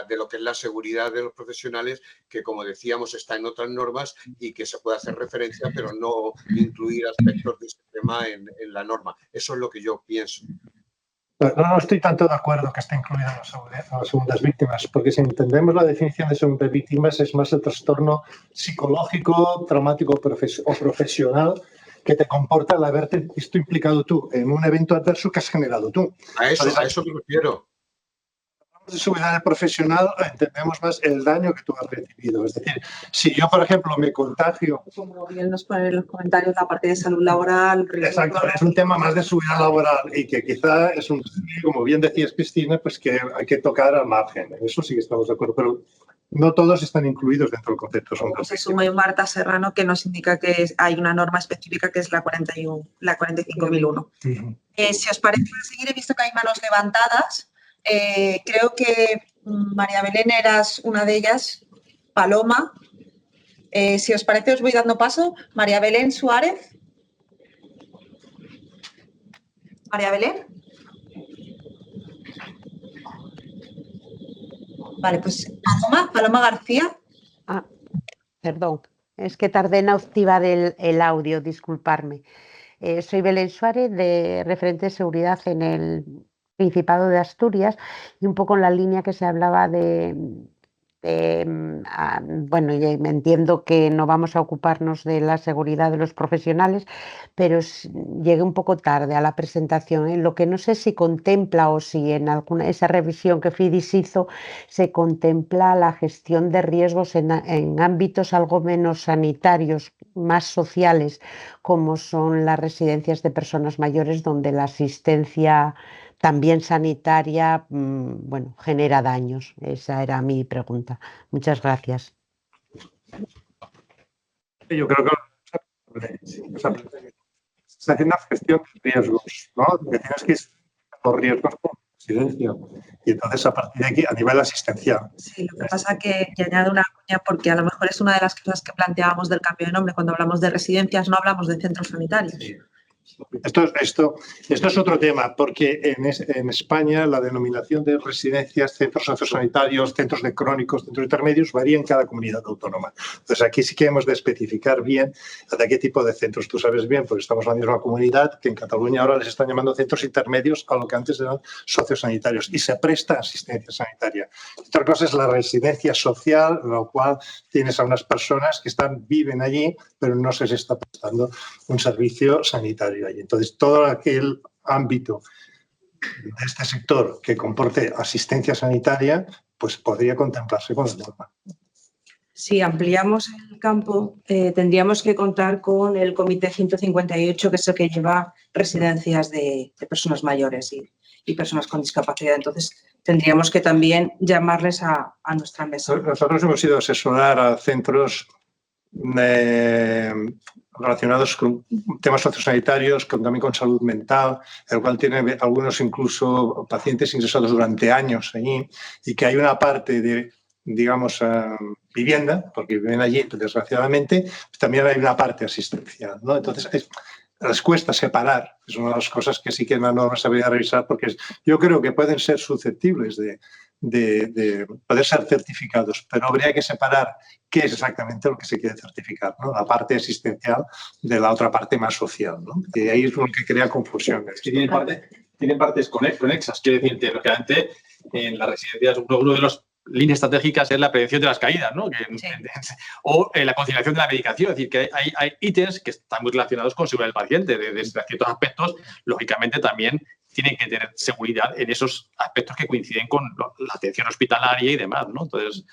lo que es la seguridad de los profesionales, que como decíamos está en otras normas y que se puede hacer referencia, pero no incluir aspectos de este tema en la norma. Eso es lo que yo pienso. No estoy tanto de acuerdo que esté incluida las segundas víctimas, porque si entendemos la definición de segundas víctimas es más el trastorno psicológico, traumático o profesional que te comporta el haberte visto implicado tú en un evento adverso que has generado tú. A eso me refiero. De seguridad profesional entendemos más el daño que tú has recibido. Es decir, si yo, por ejemplo, me contagio... Como bien nos ponen en los comentarios, la parte de salud laboral... Exacto, es un tema más de seguridad laboral y que quizá es un, como bien decías, Cristina, pues que hay que tocar al margen. Eso sí que estamos de acuerdo, pero no todos están incluidos dentro del concepto. Se suma Marta Serrano, que nos indica que hay una norma específica que es la 45.001. Si os parece, a seguir, he visto que hay manos levantadas. Creo que María Belén eras una de ellas, Paloma. Si os parece, os voy dando paso. María Belén Suárez. María Belén. Vale, pues Paloma García. Perdón, es que tardé en activar el audio, disculparme. Soy Belén Suárez, de referente de seguridad en el Principado de Asturias, y un poco en la línea que se hablaba bueno, y me entiendo que no vamos a ocuparnos de la seguridad de los profesionales, pero llegué un poco tarde a la presentación. Lo que no sé si contempla o si en esa revisión que FIDIS hizo se contempla la gestión de riesgos en ámbitos algo menos sanitarios, más sociales, como son las residencias de personas mayores, donde la asistencia también sanitaria, bueno, genera daños. Esa era mi pregunta. Muchas gracias. Yo creo que se hace una gestión de riesgos, ¿no? Que tienes que ir los riesgos con residencia. Y entonces, a partir de aquí, a nivel asistencial. Sí, lo que pasa que añado una cuña, porque a lo mejor es una de las cosas que planteábamos del cambio de nombre. Cuando hablamos de residencias, no hablamos de centros sanitarios. Sí. Esto es otro tema, porque en España la denominación de residencias, centros sociosanitarios, centros de crónicos, centros intermedios, varía en cada comunidad autónoma. Entonces, aquí sí que hemos de especificar bien de qué tipo de centros. Tú sabes bien, porque estamos en la misma comunidad, que en Cataluña ahora les están llamando centros intermedios a lo que antes eran sociosanitarios, y se presta asistencia sanitaria. Otra cosa es la residencia social, en la cual tienes a unas personas que viven allí, pero no se les está prestando un servicio sanitario allí. Entonces, todo aquel ámbito de este sector que comporte asistencia sanitaria, pues podría contemplarse con la norma. Si ampliamos el campo, tendríamos que contar con el Comité 158, que es el que lleva residencias de personas mayores y personas con discapacidad. Entonces, tendríamos que también llamarles a nuestra mesa. Nosotros hemos ido a asesorar a centros relacionados con temas sociosanitarios, también con salud mental, el cual tiene algunos incluso pacientes ingresados durante años allí, y que hay una parte de, digamos, vivienda, porque viven allí, desgraciadamente, también hay una parte asistencial, ¿no? Entonces, les cuesta separar, es una de las cosas que sí que en la norma se debería revisar, porque yo creo que pueden ser susceptibles de poder ser certificados, pero habría que separar qué es exactamente lo que se quiere certificar, ¿no? La parte asistencial de la otra parte más social, ¿no? Y ahí es lo que crea confusión. Tienen partes conexas, quiero decirte, lógicamente, en las residencias uno de los líneas estratégicas es la prevención de las caídas, ¿no? O la conciliación de la medicación. Es decir, que hay ítems que están muy relacionados con seguridad del paciente. Desde ciertos aspectos, lógicamente, también tienen que tener seguridad en esos aspectos que coinciden con la atención hospitalaria y demás, ¿no? Entonces,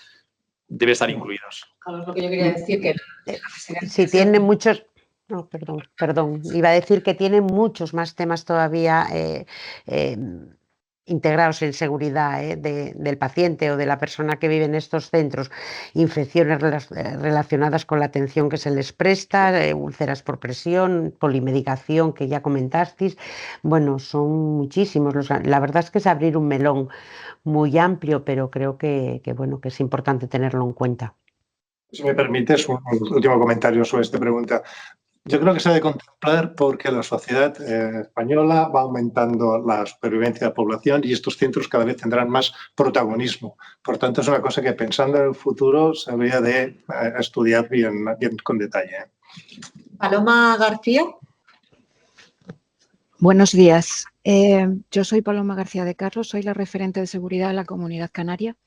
deben estar incluidos. Claro, es lo que yo quería decir, que si tiene muchos... No, perdón. Iba a decir que tiene muchos más temas todavía integrados en seguridad del paciente o de la persona que vive en estos centros, infecciones relacionadas con la atención que se les presta, úlceras por presión, polimedicación que ya comentasteis. Bueno, son muchísimos. La verdad es que es abrir un melón muy amplio, pero creo que bueno, que es importante tenerlo en cuenta. Si me permites, un último comentario sobre esta pregunta. Yo creo que se ha de contemplar porque la sociedad española va aumentando la supervivencia de la población y estos centros cada vez tendrán más protagonismo. Por tanto, es una cosa que pensando en el futuro se habría de estudiar bien con detalle. Paloma García. Buenos días. Yo soy Paloma García de Carlos, soy la referente de seguridad de la Comunidad Canaria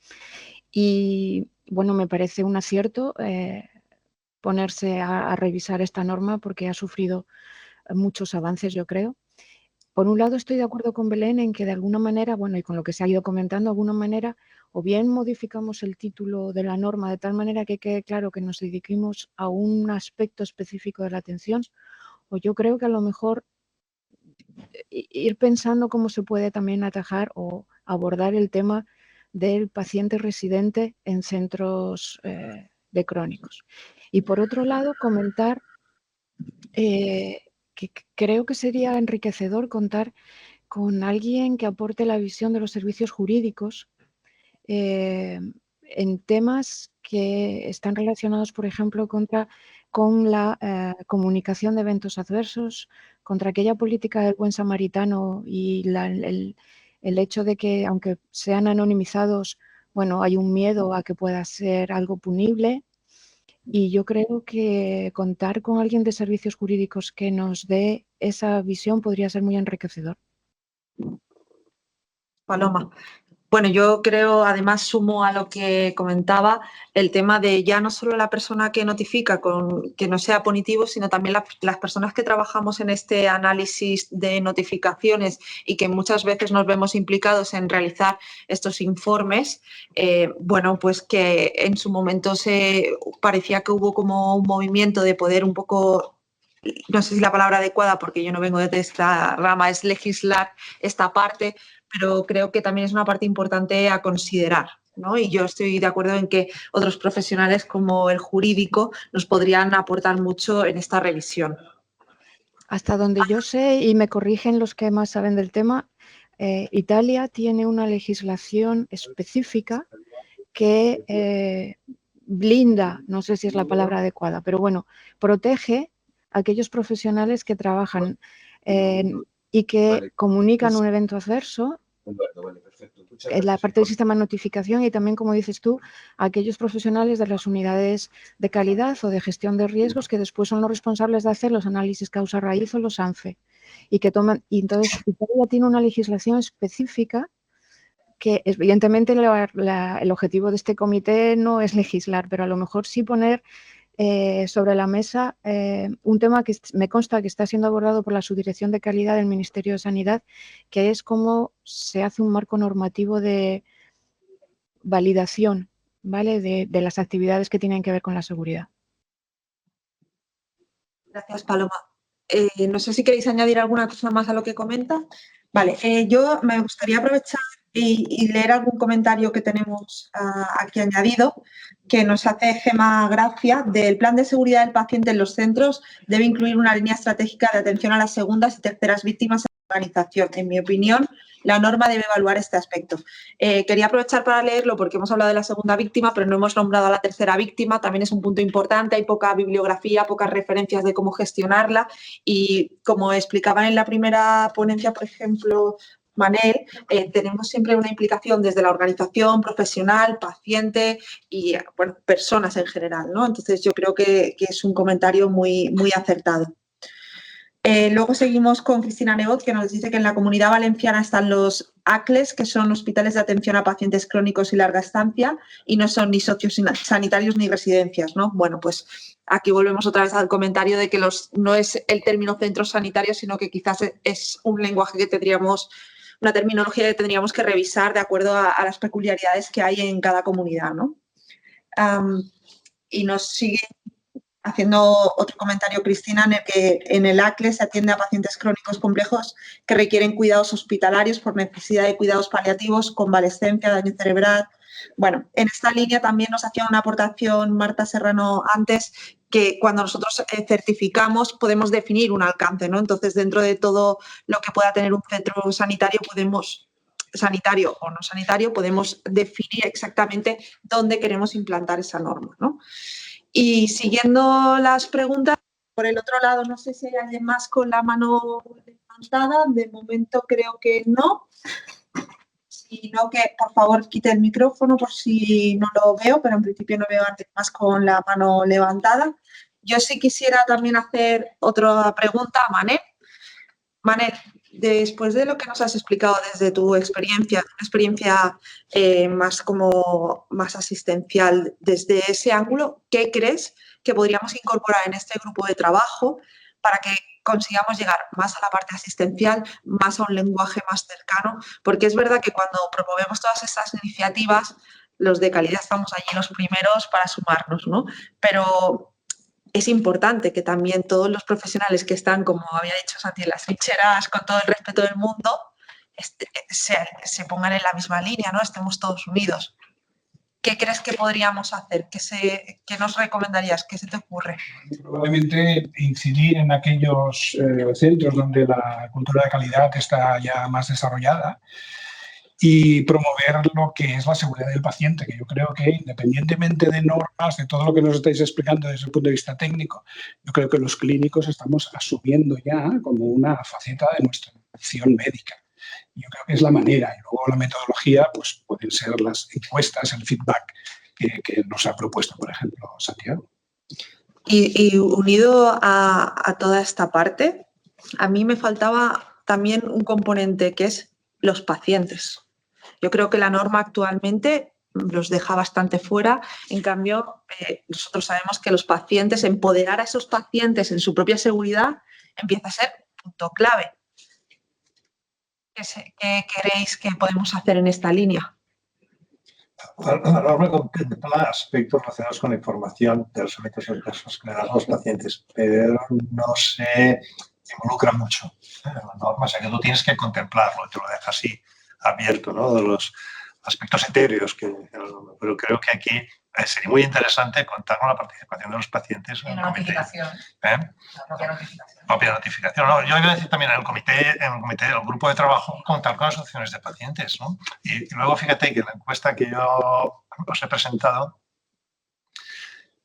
y, bueno, me parece un acierto ponerse a revisar esta norma porque ha sufrido muchos avances, yo creo. Por un lado, estoy de acuerdo con Belén en que de alguna manera, bueno, y con lo que se ha ido comentando, de alguna manera, o bien modificamos el título de la norma de tal manera que quede claro que nos dediquemos a un aspecto específico de la atención, o yo creo que a lo mejor ir pensando cómo se puede también atajar o abordar el tema del paciente residente en centros de crónicos. Y por otro lado, comentar que creo que sería enriquecedor contar con alguien que aporte la visión de los servicios jurídicos en temas que están relacionados, por ejemplo, con la comunicación de eventos adversos, contra aquella política del buen samaritano y el hecho de que, aunque sean anonimizados, bueno, hay un miedo a que pueda ser algo punible. Y yo creo que contar con alguien de servicios jurídicos que nos dé esa visión podría ser muy enriquecedor. Paloma. Bueno, yo creo, además sumo a lo que comentaba, el tema de ya no solo la persona que notifica con que no sea punitivo, sino también las personas que trabajamos en este análisis de notificaciones y que muchas veces nos vemos implicados en realizar estos informes. Bueno, pues que en su momento parecía que hubo como un movimiento de poder un poco, no sé si la palabra adecuada, porque yo no vengo de esta rama, es legislar esta parte, pero creo que también es una parte importante a considerar, ¿no? Y yo estoy de acuerdo en que otros profesionales como el jurídico nos podrían aportar mucho en esta revisión. Hasta donde yo sé, y me corrigen los que más saben del tema, Italia tiene una legislación específica que blinda, no sé si es la palabra adecuada, pero bueno, protege a aquellos profesionales que trabajan y que comunican un evento adverso, en la parte del sistema de notificación y también, como dices tú, a aquellos profesionales de las unidades de calidad o de gestión de riesgos que después son los responsables de hacer los análisis causa-raíz o los ANFE. Y entonces Italia tiene una legislación específica que evidentemente el objetivo de este comité no es legislar, pero a lo mejor sí poner sobre la mesa un tema que me consta que está siendo abordado por la Subdirección de Calidad del Ministerio de Sanidad, que es cómo se hace un marco normativo de validación, ¿vale? de las actividades que tienen que ver con la seguridad. Gracias, Paloma. No sé si queréis añadir alguna cosa más a lo que comenta. Vale, yo me gustaría aprovechar y leer algún comentario que tenemos aquí añadido, que nos hace Gemma Gracia. Del plan de seguridad del paciente en los centros debe incluir una línea estratégica de atención a las segundas y terceras víctimas en la organización. En mi opinión, la norma debe evaluar este aspecto. Quería aprovechar para leerlo porque hemos hablado de la segunda víctima, pero no hemos nombrado a la tercera víctima. También es un punto importante. Hay poca bibliografía, pocas referencias de cómo gestionarla y, como explicaban en la primera ponencia, por ejemplo, Manel, tenemos siempre una implicación desde la organización, profesional, paciente y bueno, personas en general, ¿no? Entonces yo creo que es un comentario muy, muy acertado. Luego seguimos con Cristina Nebot, que nos dice que en la Comunidad Valenciana están los ACLES, que son hospitales de atención a pacientes crónicos y larga estancia, y no son ni sociosanitarios ni residencias, ¿no? Bueno, pues aquí volvemos otra vez al comentario de que no es el término centros sanitarios, sino que quizás es un lenguaje que tendríamos, una terminología que tendríamos que revisar de acuerdo a las peculiaridades que hay en cada comunidad, ¿no? Y nos sigue haciendo otro comentario, Cristina, en el que en el ACLE se atiende a pacientes crónicos complejos que requieren cuidados hospitalarios por necesidad de cuidados paliativos, convalescencia, daño cerebral. Bueno, en esta línea también nos hacía una aportación Marta Serrano antes, que cuando nosotros certificamos podemos definir un alcance, ¿no? Entonces, dentro de todo lo que pueda tener un centro sanitario, sanitario o no sanitario, podemos definir exactamente dónde queremos implantar esa norma, ¿no? Y siguiendo las preguntas, por el otro lado, no sé si hay alguien más con la mano levantada. De momento creo que no. Si no, que por favor quite el micrófono por si no lo veo, pero en principio no veo a alguien más con la mano levantada. Yo sí quisiera también hacer otra pregunta a Manel. Manel, después de lo que nos has explicado desde tu experiencia, una experiencia más asistencial, desde ese ángulo, ¿qué crees que podríamos incorporar en este grupo de trabajo para que consigamos llegar más a la parte asistencial, más a un lenguaje más cercano? Porque es verdad que cuando promovemos todas estas iniciativas, los de calidad estamos allí los primeros para sumarnos, ¿no? Pero es importante que también todos los profesionales que están, como había dicho Santi, en las trincheras, con todo el respeto del mundo, se pongan en la misma línea, ¿no? Estemos todos unidos. ¿Qué crees que podríamos hacer? ¿Qué nos recomendarías? ¿Qué se te ocurre? Probablemente incidir en aquellos centros donde la cultura de calidad está ya más desarrollada y promover lo que es la seguridad del paciente, que yo creo que independientemente de normas, de todo lo que nos estáis explicando desde el punto de vista técnico, yo creo que los clínicos estamos asumiendo ya como una faceta de nuestra acción médica. Yo creo que es la manera, y luego la metodología pues pueden ser las encuestas, el feedback que nos ha propuesto, por ejemplo, Santiago. Y unido a toda esta parte, a mí me faltaba también un componente que es los pacientes. Yo creo que la norma actualmente los deja bastante fuera. En cambio, nosotros sabemos que los pacientes, empoderar a esos pacientes en su propia seguridad, empieza a ser punto clave. ¿Qué creéis que podemos hacer en esta línea? La norma contempla aspectos relacionados con la información de los eventos adversos que le dan a los pacientes, pero no se involucra mucho en la norma, o sea que tú tienes que contemplarlo, te lo deja así abierto, ¿no? De los aspectos etéreos pero creo que aquí sería muy interesante contar con la participación de los pacientes en el comité. La propia notificación. No, yo iba a decir también en el comité, el grupo de trabajo, contar con las opciones de pacientes, ¿no? Y luego fíjate que en la encuesta que yo os he presentado,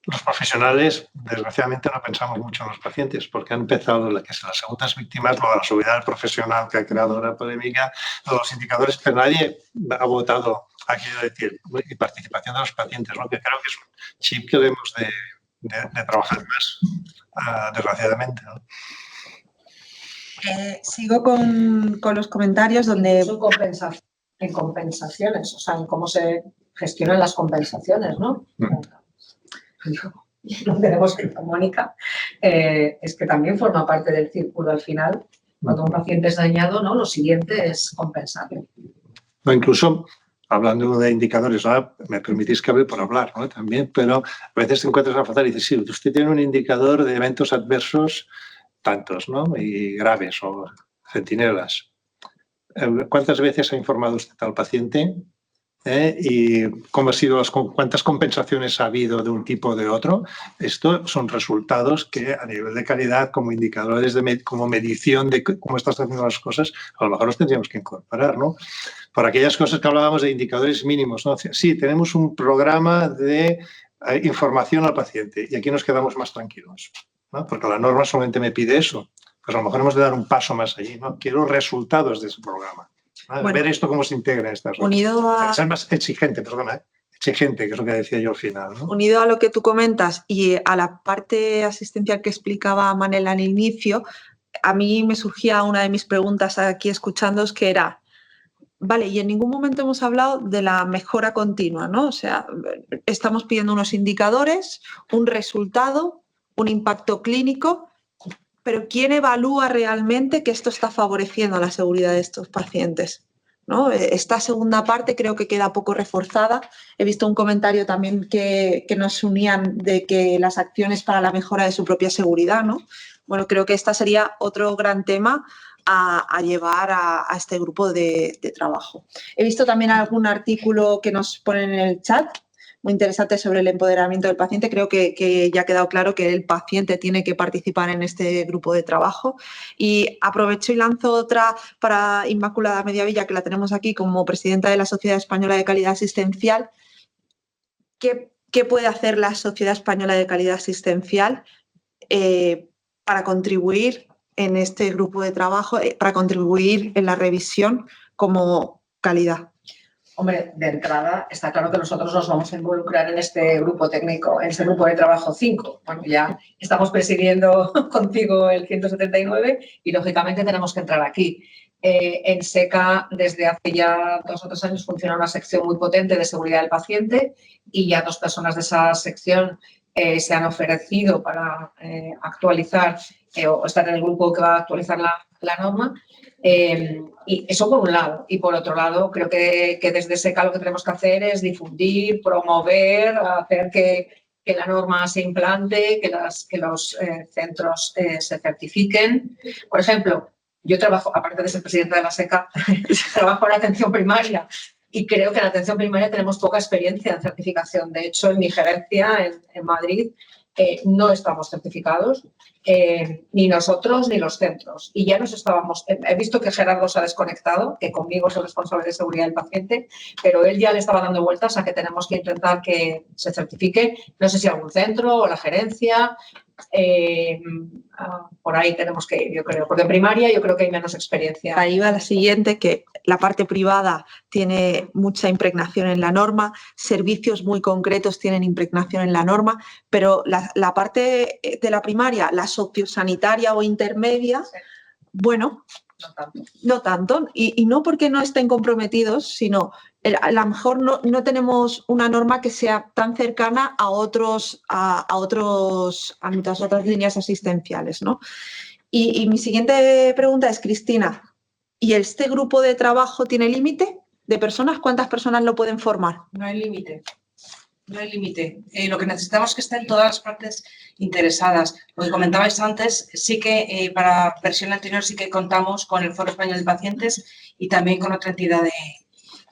los profesionales, desgraciadamente, no pensamos mucho en los pacientes, porque han empezado las segundas víctimas, lo de la seguridad del profesional, que ha creado una polémica, los indicadores, pero nadie ha votado aquello de decir, y participación de los pacientes, ¿no? Que creo que es un chip que debemos de trabajar más, desgraciadamente, ¿no? Sigo con los comentarios donde... En compensaciones, o sea, en cómo se gestionan las compensaciones, ¿no? Lo que tenemos que con Mónica es que también forma parte del círculo al final. Cuando un paciente es dañado, ¿no? Lo siguiente es compensarlo. O incluso, hablando de indicadores, ¿no? Me permitís que hable por hablar, ¿no? También, pero a veces te encuentras a fatal y dices, sí, usted tiene un indicador de eventos adversos tantos, ¿no? Y graves o centinelas. ¿Cuántas veces ha informado usted al paciente? Y cómo ha sido cuántas compensaciones ha habido de un tipo o de otro. Estos son resultados que a nivel de calidad, como indicadores, como medición de cómo estás haciendo las cosas, a lo mejor los tendríamos que incorporar, ¿no? Por aquellas cosas que hablábamos de indicadores mínimos, ¿no? Sí, tenemos un programa de información al paciente y aquí nos quedamos más tranquilos, ¿no? Porque la norma solamente me pide eso. Pues a lo mejor hemos de dar un paso más allí, ¿no? Quiero resultados de ese programa. Bueno, ver esto cómo se integra en estas cosas. Ser más exigente, perdona, exigente, que es lo que decía yo al final, ¿no? Unido a lo que tú comentas y a la parte asistencial que explicaba Manel al inicio, a mí me surgía una de mis preguntas aquí escuchándoos, que era, vale, y en ningún momento hemos hablado de la mejora continua, ¿no? O sea, estamos pidiendo unos indicadores, un resultado, un impacto clínico, pero ¿quién evalúa realmente que esto está favoreciendo la seguridad de estos pacientes? ¿No? Esta segunda parte creo que queda poco reforzada. He visto un comentario también que nos unían de que las acciones para la mejora de su propia seguridad, ¿no? Bueno, creo que esta sería otro gran tema a llevar a este grupo de trabajo. He visto también algún artículo que nos ponen en el chat, muy interesante, sobre el empoderamiento del paciente. Creo que ya ha quedado claro que el paciente tiene que participar en este grupo de trabajo. Y aprovecho y lanzo otra para Inmaculada Mediavilla, que la tenemos aquí como presidenta de la Sociedad Española de Calidad Asistencial. ¿Qué puede hacer la Sociedad Española de Calidad Asistencial para contribuir en este grupo de trabajo, para contribuir en la revisión como calidad? Hombre, de entrada está claro que nosotros nos vamos a involucrar en este grupo técnico, en este grupo de trabajo 5. Bueno, ya estamos presidiendo contigo el 179 y lógicamente tenemos que entrar aquí. En SECA desde hace ya 2 o 3 años funciona una sección muy potente de seguridad del paciente y ya 2 personas de esa sección se han ofrecido para actualizar o estar en el grupo que va a actualizar la norma. Y eso por un lado. Y por otro lado, creo que desde SECA lo que tenemos que hacer es difundir, promover, hacer que la norma se implante, que los centros se certifiquen. Por ejemplo, yo trabajo, aparte de ser presidenta de la SECA, trabajo en la atención primaria y creo que en la atención primaria tenemos poca experiencia en certificación. De hecho, en mi gerencia en Madrid no estamos certificados, ni nosotros ni los centros. Y ya nos estábamos... He visto que Gerardo se ha desconectado, que conmigo es el responsable de seguridad del paciente, pero él ya le estaba dando vueltas a que tenemos que intentar que se certifique, no sé si algún centro o la gerencia. Por ahí tenemos que ir, yo creo, porque en primaria yo creo que hay menos experiencia. Ahí va la siguiente, que la parte privada tiene mucha impregnación en la norma, servicios muy concretos tienen impregnación en la norma, pero la parte de la primaria, la sociosanitaria o intermedia, bueno, no tanto. Y no porque no estén comprometidos, sino a lo mejor no tenemos una norma que sea tan cercana a otros ámbitos, a otras líneas asistenciales, ¿no? Y mi siguiente pregunta es, Cristina, ¿y este grupo de trabajo tiene límite de personas? ¿Cuántas personas lo pueden formar? No hay límite. No hay límite. Lo que necesitamos es que estén todas las partes interesadas. Lo que comentabais antes, sí que para la versión anterior sí que contamos con el Foro Español de Pacientes y también con otra entidad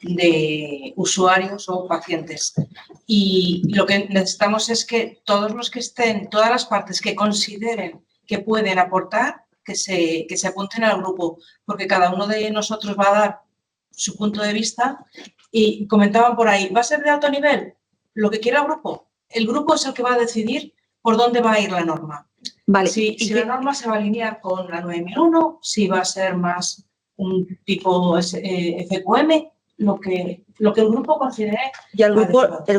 de usuarios o pacientes. Y lo que necesitamos es que todos los que estén, todas las partes que consideren que pueden aportar, que se apunten al grupo, porque cada uno de nosotros va a dar su punto de vista. Y comentaban por ahí, ¿va a ser de alto nivel? Lo que quiera el grupo es el que va a decidir por dónde va a ir la norma. Vale. Si la norma se va a alinear con la 9001, si va a ser más un tipo FQM, lo que el grupo considere. Y el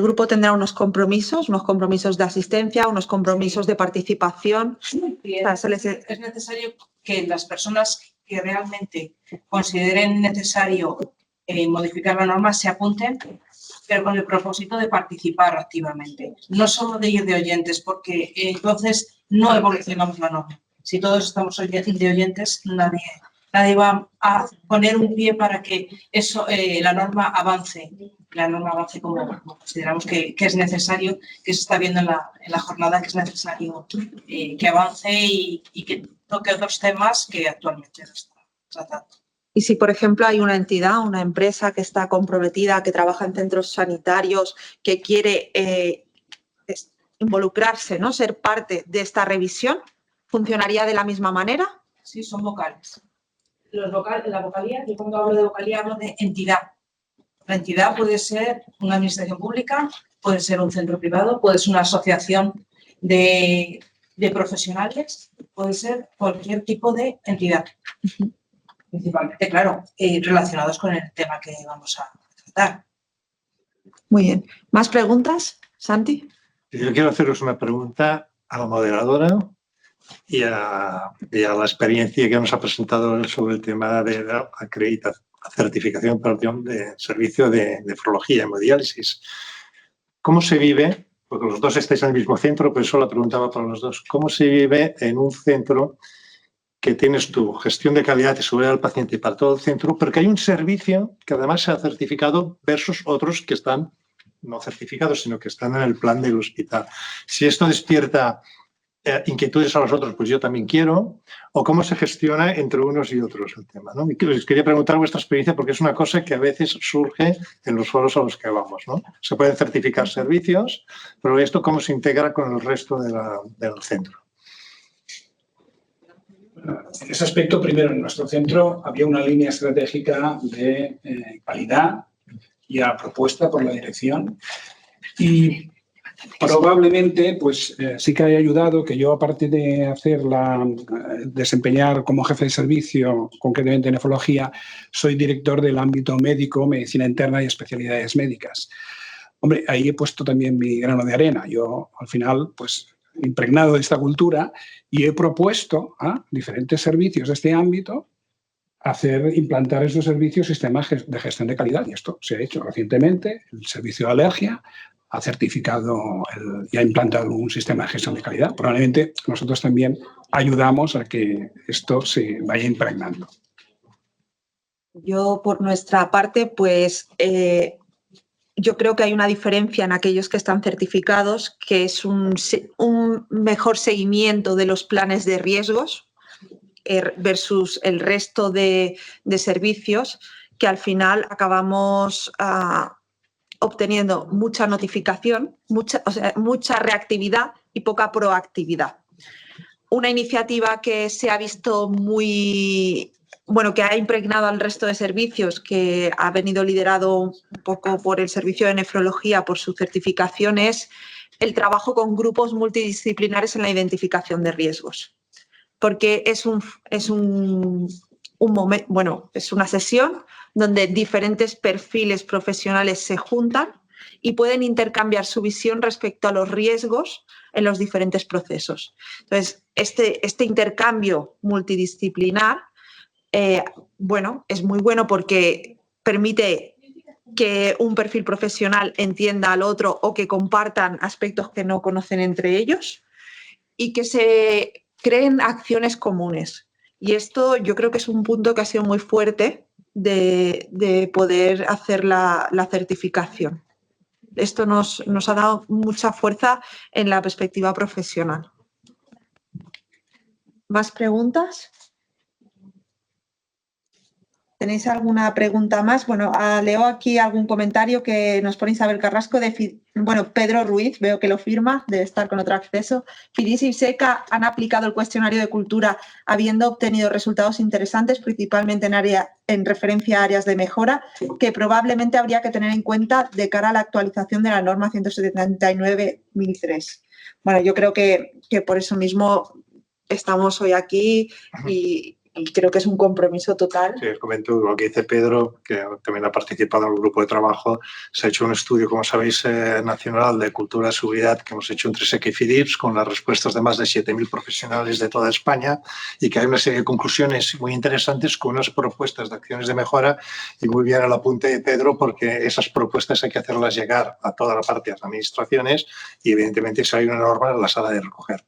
grupo tendrá unos compromisos de asistencia, unos compromisos de participación. Es necesario que las personas que realmente consideren necesario modificar la norma se apunten, pero con el propósito de participar activamente, no solo de ir de oyentes, porque entonces no evolucionamos la norma. Si todos estamos de oyentes, nadie va a poner un pie para que la norma avance como consideramos que es necesario, que se está viendo en la jornada, que es necesario que avance y que toque otros temas que actualmente se están tratando. Y si, por ejemplo, hay una entidad, una empresa que está comprometida, que trabaja en centros sanitarios, que quiere involucrarse, ¿no? Ser parte de esta revisión, ¿funcionaría de la misma manera? Sí, son vocales. La vocalía, yo cuando hablo de vocalía hablo de entidad. La entidad puede ser una administración pública, puede ser un centro privado, puede ser una asociación de profesionales, puede ser cualquier tipo de entidad. Principalmente, claro, relacionados con el tema que vamos a tratar. Muy bien. ¿Más preguntas, Santi? Yo quiero haceros una pregunta a la moderadora y a la experiencia que nos ha presentado sobre el tema de la certificación de servicio de nefrología, hemodiálisis. ¿Cómo se vive? Porque los dos estáis en el mismo centro, por eso la preguntaba para los dos. ¿Cómo se vive en un centro que tienes tu gestión de calidad y seguridad del paciente para todo el centro, pero que hay un servicio que además se ha certificado versus otros que están no certificados, sino que están en el plan del hospital? Si esto despierta inquietudes a los otros, pues yo también quiero, o cómo se gestiona entre unos y otros el tema, ¿no? Les quería preguntar vuestra experiencia porque es una cosa que a veces surge en los foros a los que vamos, ¿no? Se pueden certificar servicios, pero esto cómo se integra con el resto del centro. En ese aspecto, primero, en nuestro centro había una línea estratégica de calidad y a propuesta por la dirección y probablemente pues sí que haya ayudado que yo, aparte de desempeñar como jefe de servicio, concretamente en nefrología, soy director del ámbito médico, medicina interna y especialidades médicas. Hombre, ahí he puesto también mi grano de arena. Yo, al final, pues impregnado de esta cultura y he propuesto a diferentes servicios de este ámbito implantar esos servicios sistemas de gestión de calidad, y esto se ha hecho recientemente. El servicio de alergia ha certificado y ha implantado un sistema de gestión de calidad. Probablemente nosotros también ayudamos a que esto se vaya impregnando. Yo, por nuestra parte, pues yo creo que hay una diferencia en aquellos que están certificados, que es un mejor seguimiento de los planes de riesgos versus el resto de servicios, que al final acabamos obteniendo mucha notificación, mucha reactividad y poca proactividad. Una iniciativa que se ha visto que ha impregnado al resto de servicios, que ha venido liderado un poco por el servicio de nefrología, por su certificación, es el trabajo con grupos multidisciplinares en la identificación de riesgos. Porque es una sesión donde diferentes perfiles profesionales se juntan y pueden intercambiar su visión respecto a los riesgos en los diferentes procesos. Entonces, este intercambio multidisciplinar es muy bueno porque permite que un perfil profesional entienda al otro o que compartan aspectos que no conocen entre ellos y que se creen acciones comunes. Y esto yo creo que es un punto que ha sido muy fuerte de poder hacer la certificación. Esto nos ha dado mucha fuerza en la perspectiva profesional. ¿Más preguntas? ¿Tenéis alguna pregunta más? Bueno, leo aquí algún comentario que nos pone Isabel Carrasco Pedro Ruiz, veo que lo firma, debe estar con otro acceso. FIDIS y SECA han aplicado el cuestionario de cultura habiendo obtenido resultados interesantes, principalmente en referencia a áreas de mejora, que probablemente habría que tener en cuenta de cara a la actualización de la norma 179/2003. Bueno, yo creo que por eso mismo estamos hoy aquí y creo que es un compromiso total. Sí, os comento lo que dice Pedro, que también ha participado en el grupo de trabajo. Se ha hecho un estudio, como sabéis, nacional de cultura de seguridad que hemos hecho entre SECA y FIDIPS con las respuestas de más de 7.000 profesionales de toda España y que hay una serie de conclusiones muy interesantes con unas propuestas de acciones de mejora y muy bien el apunte de Pedro porque esas propuestas hay que hacerlas llegar a toda la parte de las administraciones y evidentemente si hay una norma las ha de recoger.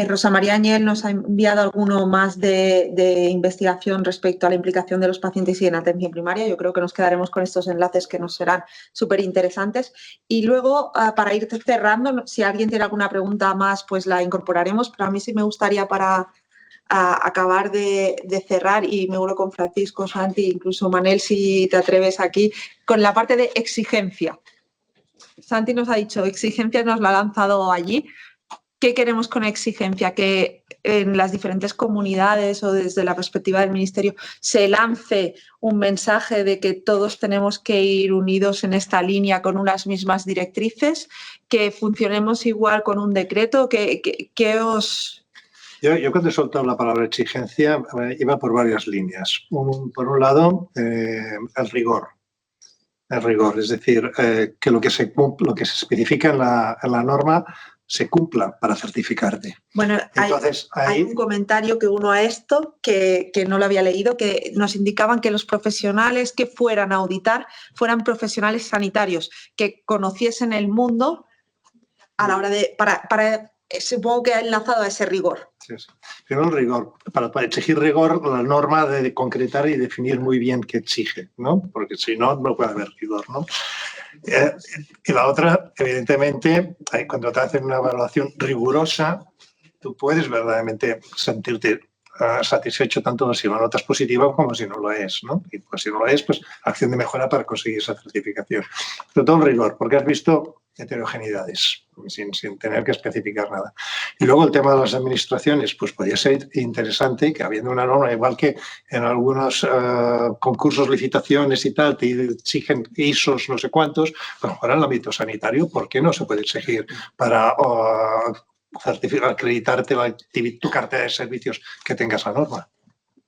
Rosa María Añel nos ha enviado alguno más de investigación respecto a la implicación de los pacientes y en atención primaria. Yo creo que nos quedaremos con estos enlaces que nos serán súper interesantes. Y luego, para ir cerrando, si alguien tiene alguna pregunta más, pues la incorporaremos. Pero a mí sí me gustaría para a acabar de cerrar, y me uno con Francisco, Santi, incluso Manel, si te atreves aquí, con la parte de exigencia. Santi nos ha dicho, exigencia nos la ha lanzado allí. ¿Qué queremos con exigencia? Que en las diferentes comunidades o desde la perspectiva del Ministerio se lance un mensaje de que todos tenemos que ir unidos en esta línea con unas mismas directrices, que funcionemos igual con un decreto, que os... Yo cuando he soltado la palabra exigencia iba por varias líneas. Por un lado, el rigor. El rigor, es decir, que lo que se especifica en la norma se cumpla para certificarte. Bueno, entonces, hay un comentario que uno a esto, que no lo había leído, que nos indicaban que los profesionales que fueran a auditar fueran profesionales sanitarios, que conociesen el mundo a la hora de... supongo que ha enlazado a ese rigor. Sí, sí. Primero el rigor. Para exigir rigor, la norma de concretar y definir muy bien qué exige, ¿no? Porque si no, no puede haber rigor, ¿no? Y la otra, evidentemente, cuando te hacen una evaluación rigurosa, tú puedes verdaderamente sentirte satisfecho tanto si la nota es positiva como si no lo es, ¿no? Y pues si no lo es, pues acción de mejora para conseguir esa certificación. Pero todo el rigor, porque has visto heterogeneidades, sin tener que especificar nada. Y luego el tema de las administraciones, pues podría ser interesante que habiendo una norma, igual que en algunos concursos, licitaciones y tal, te exigen ISOs no sé cuántos, pues ahora en el ámbito sanitario, ¿por qué no se puede exigir para acreditarte tu cartera de servicios que tengas la norma?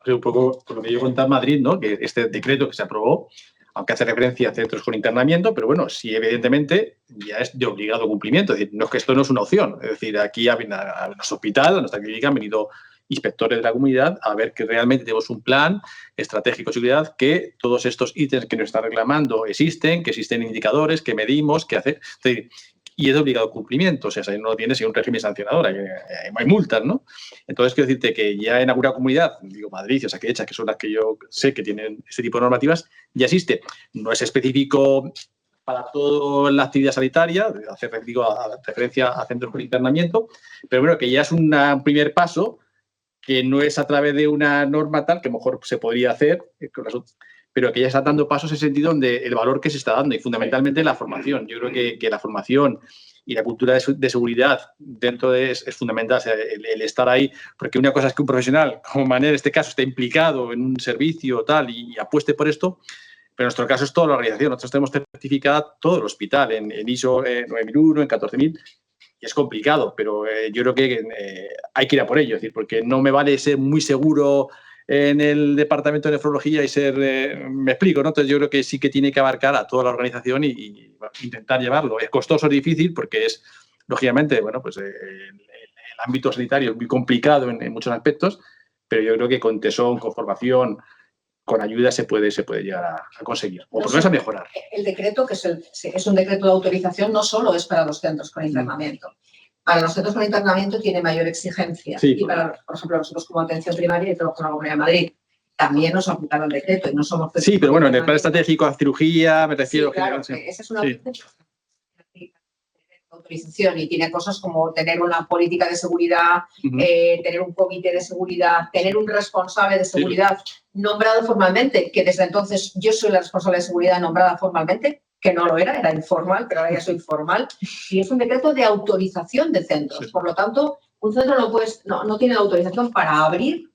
Un poco por lo que yo contaba en Madrid, ¿no? Que este decreto que se aprobó, aunque hace referencia a centros con internamiento, pero bueno, sí, evidentemente ya es de obligado cumplimiento. Es decir, no es que esto no es una opción. Es decir, aquí a nuestro hospital, a nuestra clínica, han venido inspectores de la comunidad a ver que realmente tenemos un plan estratégico de seguridad, que todos estos ítems que nos están reclamando existen, que existen indicadores, que medimos, que hace... Es decir, y es de obligado cumplimiento, o sea, no tiene un régimen sancionador, hay multas, ¿no? Entonces, quiero decirte que ya en alguna comunidad, digo Madrid, o sea, que son las que yo sé que tienen este tipo de normativas, ya existe. No es específico para toda la actividad sanitaria, hace referencia a centros con internamiento, pero bueno, que ya es un primer paso, que no es a través de una norma tal, que a lo mejor se podría hacer, pero que ya está dando pasos en ese sentido donde el valor que se está dando y fundamentalmente la formación. Yo creo que la formación y la cultura de seguridad dentro de es fundamental, o sea, el estar ahí, porque una cosa es que un profesional, como Manel en este caso, esté implicado en un servicio tal y apueste por esto, pero en nuestro caso es toda la organización. Nosotros tenemos certificada todo el hospital en ISO 9001, en 14000, y es complicado, pero yo creo que hay que ir a por ello, es decir, porque no me vale ser muy seguro en el departamento de nefrología y ser, me explico, ¿no? Entonces yo creo que sí que tiene que abarcar a toda la organización y intentar llevarlo. Es costoso, es difícil, porque es, lógicamente, bueno, pues el ámbito sanitario es muy complicado en muchos aspectos, pero yo creo que con tesón, con formación, con ayuda se puede llegar a conseguir, o por lo menos a mejorar. El decreto, que es un decreto de autorización, no solo es para los centros con internamiento. Para los centros con internamiento tiene mayor exigencia. Sí, y para, por ejemplo, nosotros como atención primaria y todos con la Comunidad de Madrid, también nos aplicaron el decreto y no somos... Sí, pero bueno, en el plan estratégico a cirugía me refiero... Sí, claro, sí. esa es una autorización y tiene cosas como tener una política de seguridad, tener un comité de seguridad, tener un responsable de seguridad nombrado formalmente, que desde entonces yo soy la responsable de seguridad nombrada formalmente, que no lo era informal, pero ahora ya soy formal, y es un decreto de autorización de centros. Por lo tanto, un centro no tiene autorización para abrir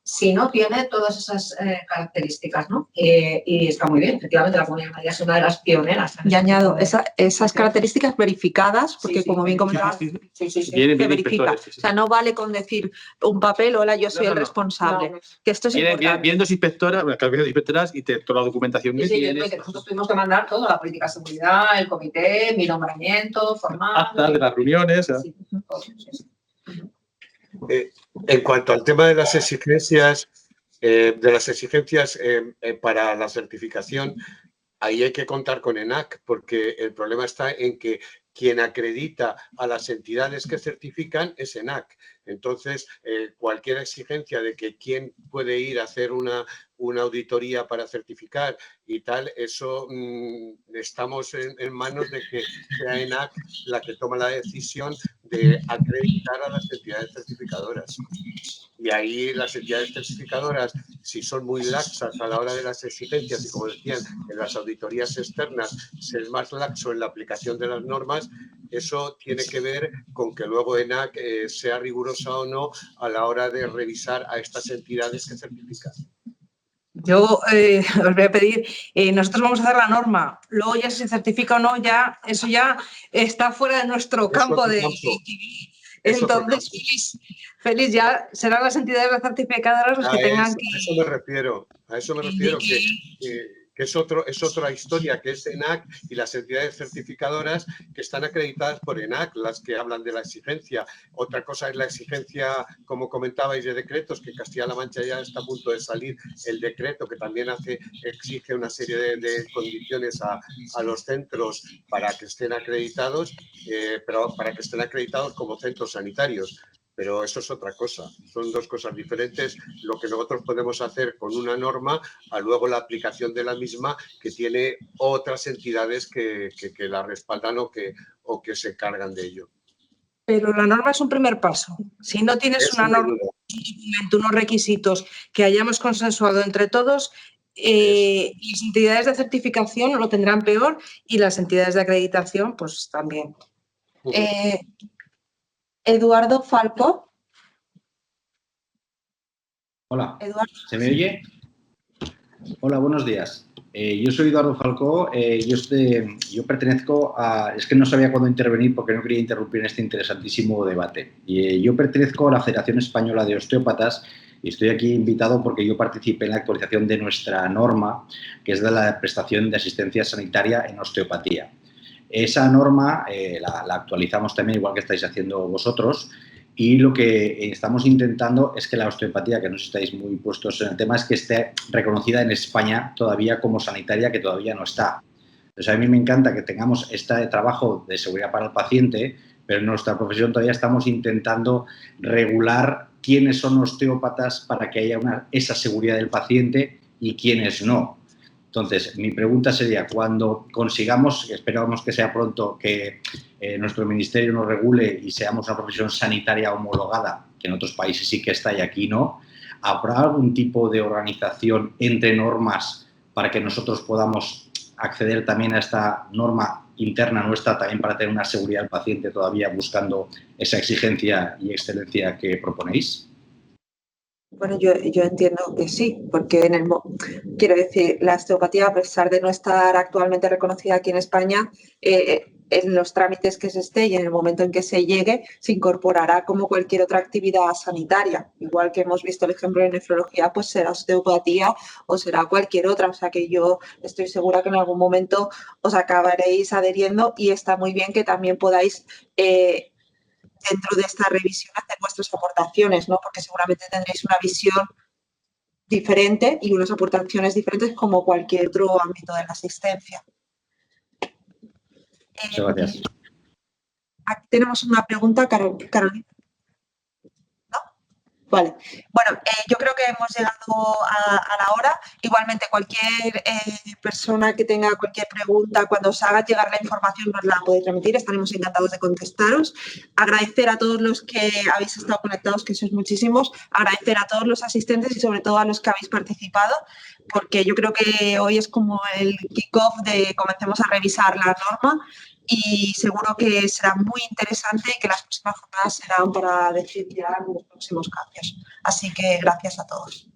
si no tiene todas esas características, ¿no? Y está muy bien, efectivamente, la Comunidad de Madrid es una de las pioneras. Y añado, esas características verificadas, porque como bien comentabas, se verifica. O sea, no vale con decir un papel, hola, yo soy el responsable. No. Que esto es importante. Vienen dos inspectoras y toda la documentación que tienes. Que nosotros tuvimos que mandar todo, la política de seguridad, el comité, mi nombramiento, formal. Actas de las reuniones. En cuanto al tema de las exigencias, para la certificación, ahí hay que contar con ENAC, porque el problema está en que quien acredita a las entidades que certifican es ENAC. Entonces, cualquier exigencia de que quién puede ir a hacer una auditoría para certificar y tal, eso estamos en manos de que sea ENAC la que toma la decisión de acreditar a las entidades certificadoras. Y ahí las entidades certificadoras, si son muy laxas a la hora de las exigencias y, como decían, en las auditorías externas ser más laxo en la aplicación de las normas, eso tiene que ver con que luego ENAC sea rigurosa o no a la hora de revisar a estas entidades que certifican. Yo os voy a pedir, nosotros vamos a hacer la norma, luego ya si se certifica o no, ya eso ya está fuera de nuestro campo de... Entonces, Félix, ya serán las entidades certificadoras las que tengan que... A eso me refiero, que es otra historia, que es ENAC y las entidades certificadoras que están acreditadas por ENAC, las que hablan de la exigencia. Otra cosa es la exigencia, como comentabais, de decretos, que Castilla-La Mancha ya está a punto de salir el decreto que también exige una serie de condiciones a los centros para que estén acreditados, pero para que estén acreditados como centros sanitarios. Pero eso es otra cosa, son dos cosas diferentes, lo que nosotros podemos hacer con una norma a luego la aplicación de la misma que tiene otras entidades que la respaldan o que se encargan de ello. Pero la norma es un primer paso. Si no tienes una norma, unos requisitos que hayamos consensuado entre todos, las entidades de certificación lo tendrán peor y las entidades de acreditación pues también. Eduardo Falco. Hola, Eduardo. ¿Se me oye? Hola, buenos días. Yo soy Eduardo Falcó, yo pertenezco a... Es que no sabía cuándo intervenir porque no quería interrumpir este interesantísimo debate. Yo pertenezco a la Federación Española de Osteópatas y estoy aquí invitado porque yo participé en la actualización de nuestra norma, que es de la prestación de asistencia sanitaria en osteopatía. Esa norma la actualizamos también, igual que estáis haciendo vosotros, y lo que estamos intentando es que la osteopatía, que no estáis muy puestos en el tema, es que esté reconocida en España todavía como sanitaria, que todavía no está. Entonces, a mí me encanta que tengamos este trabajo de seguridad para el paciente, pero en nuestra profesión todavía estamos intentando regular quiénes son osteópatas para que haya esa seguridad del paciente y quiénes no. Entonces, mi pregunta sería, cuando consigamos, esperamos que sea pronto, que nuestro ministerio nos regule y seamos una profesión sanitaria homologada, que en otros países sí que está y aquí no, ¿habrá algún tipo de organización entre normas para que nosotros podamos acceder también a esta norma interna nuestra, también para tener una seguridad del paciente todavía buscando esa exigencia y excelencia que proponéis? Bueno, yo entiendo que sí, porque quiero decir, la osteopatía, a pesar de no estar actualmente reconocida aquí en España, en los trámites que se esté y en el momento en que se llegue, se incorporará como cualquier otra actividad sanitaria. Igual que hemos visto el ejemplo de nefrología, pues será osteopatía o será cualquier otra. O sea que yo estoy segura que en algún momento os acabaréis adheriendo y está muy bien que también podáis dentro de esta revisión hacer vuestras aportaciones, ¿no? Porque seguramente tendréis una visión diferente y unas aportaciones diferentes como cualquier otro ámbito de la asistencia. Muchas gracias. Aquí tenemos una pregunta, Carolina. ¿No? Vale. Bueno, yo creo que hemos llegado a la hora. Igualmente, cualquier persona que tenga cualquier pregunta, cuando os haga llegar la información, nos la podéis remitir. Estaremos encantados de contestaros. Agradecer a todos los que habéis estado conectados, que sois muchísimos. Agradecer a todos los asistentes y sobre todo a los que habéis participado, porque yo creo que hoy es como el kick-off de comencemos a revisar la norma y seguro que será muy interesante y que las próximas jornadas serán para decir ya los próximos cambios. Así que gracias a todos.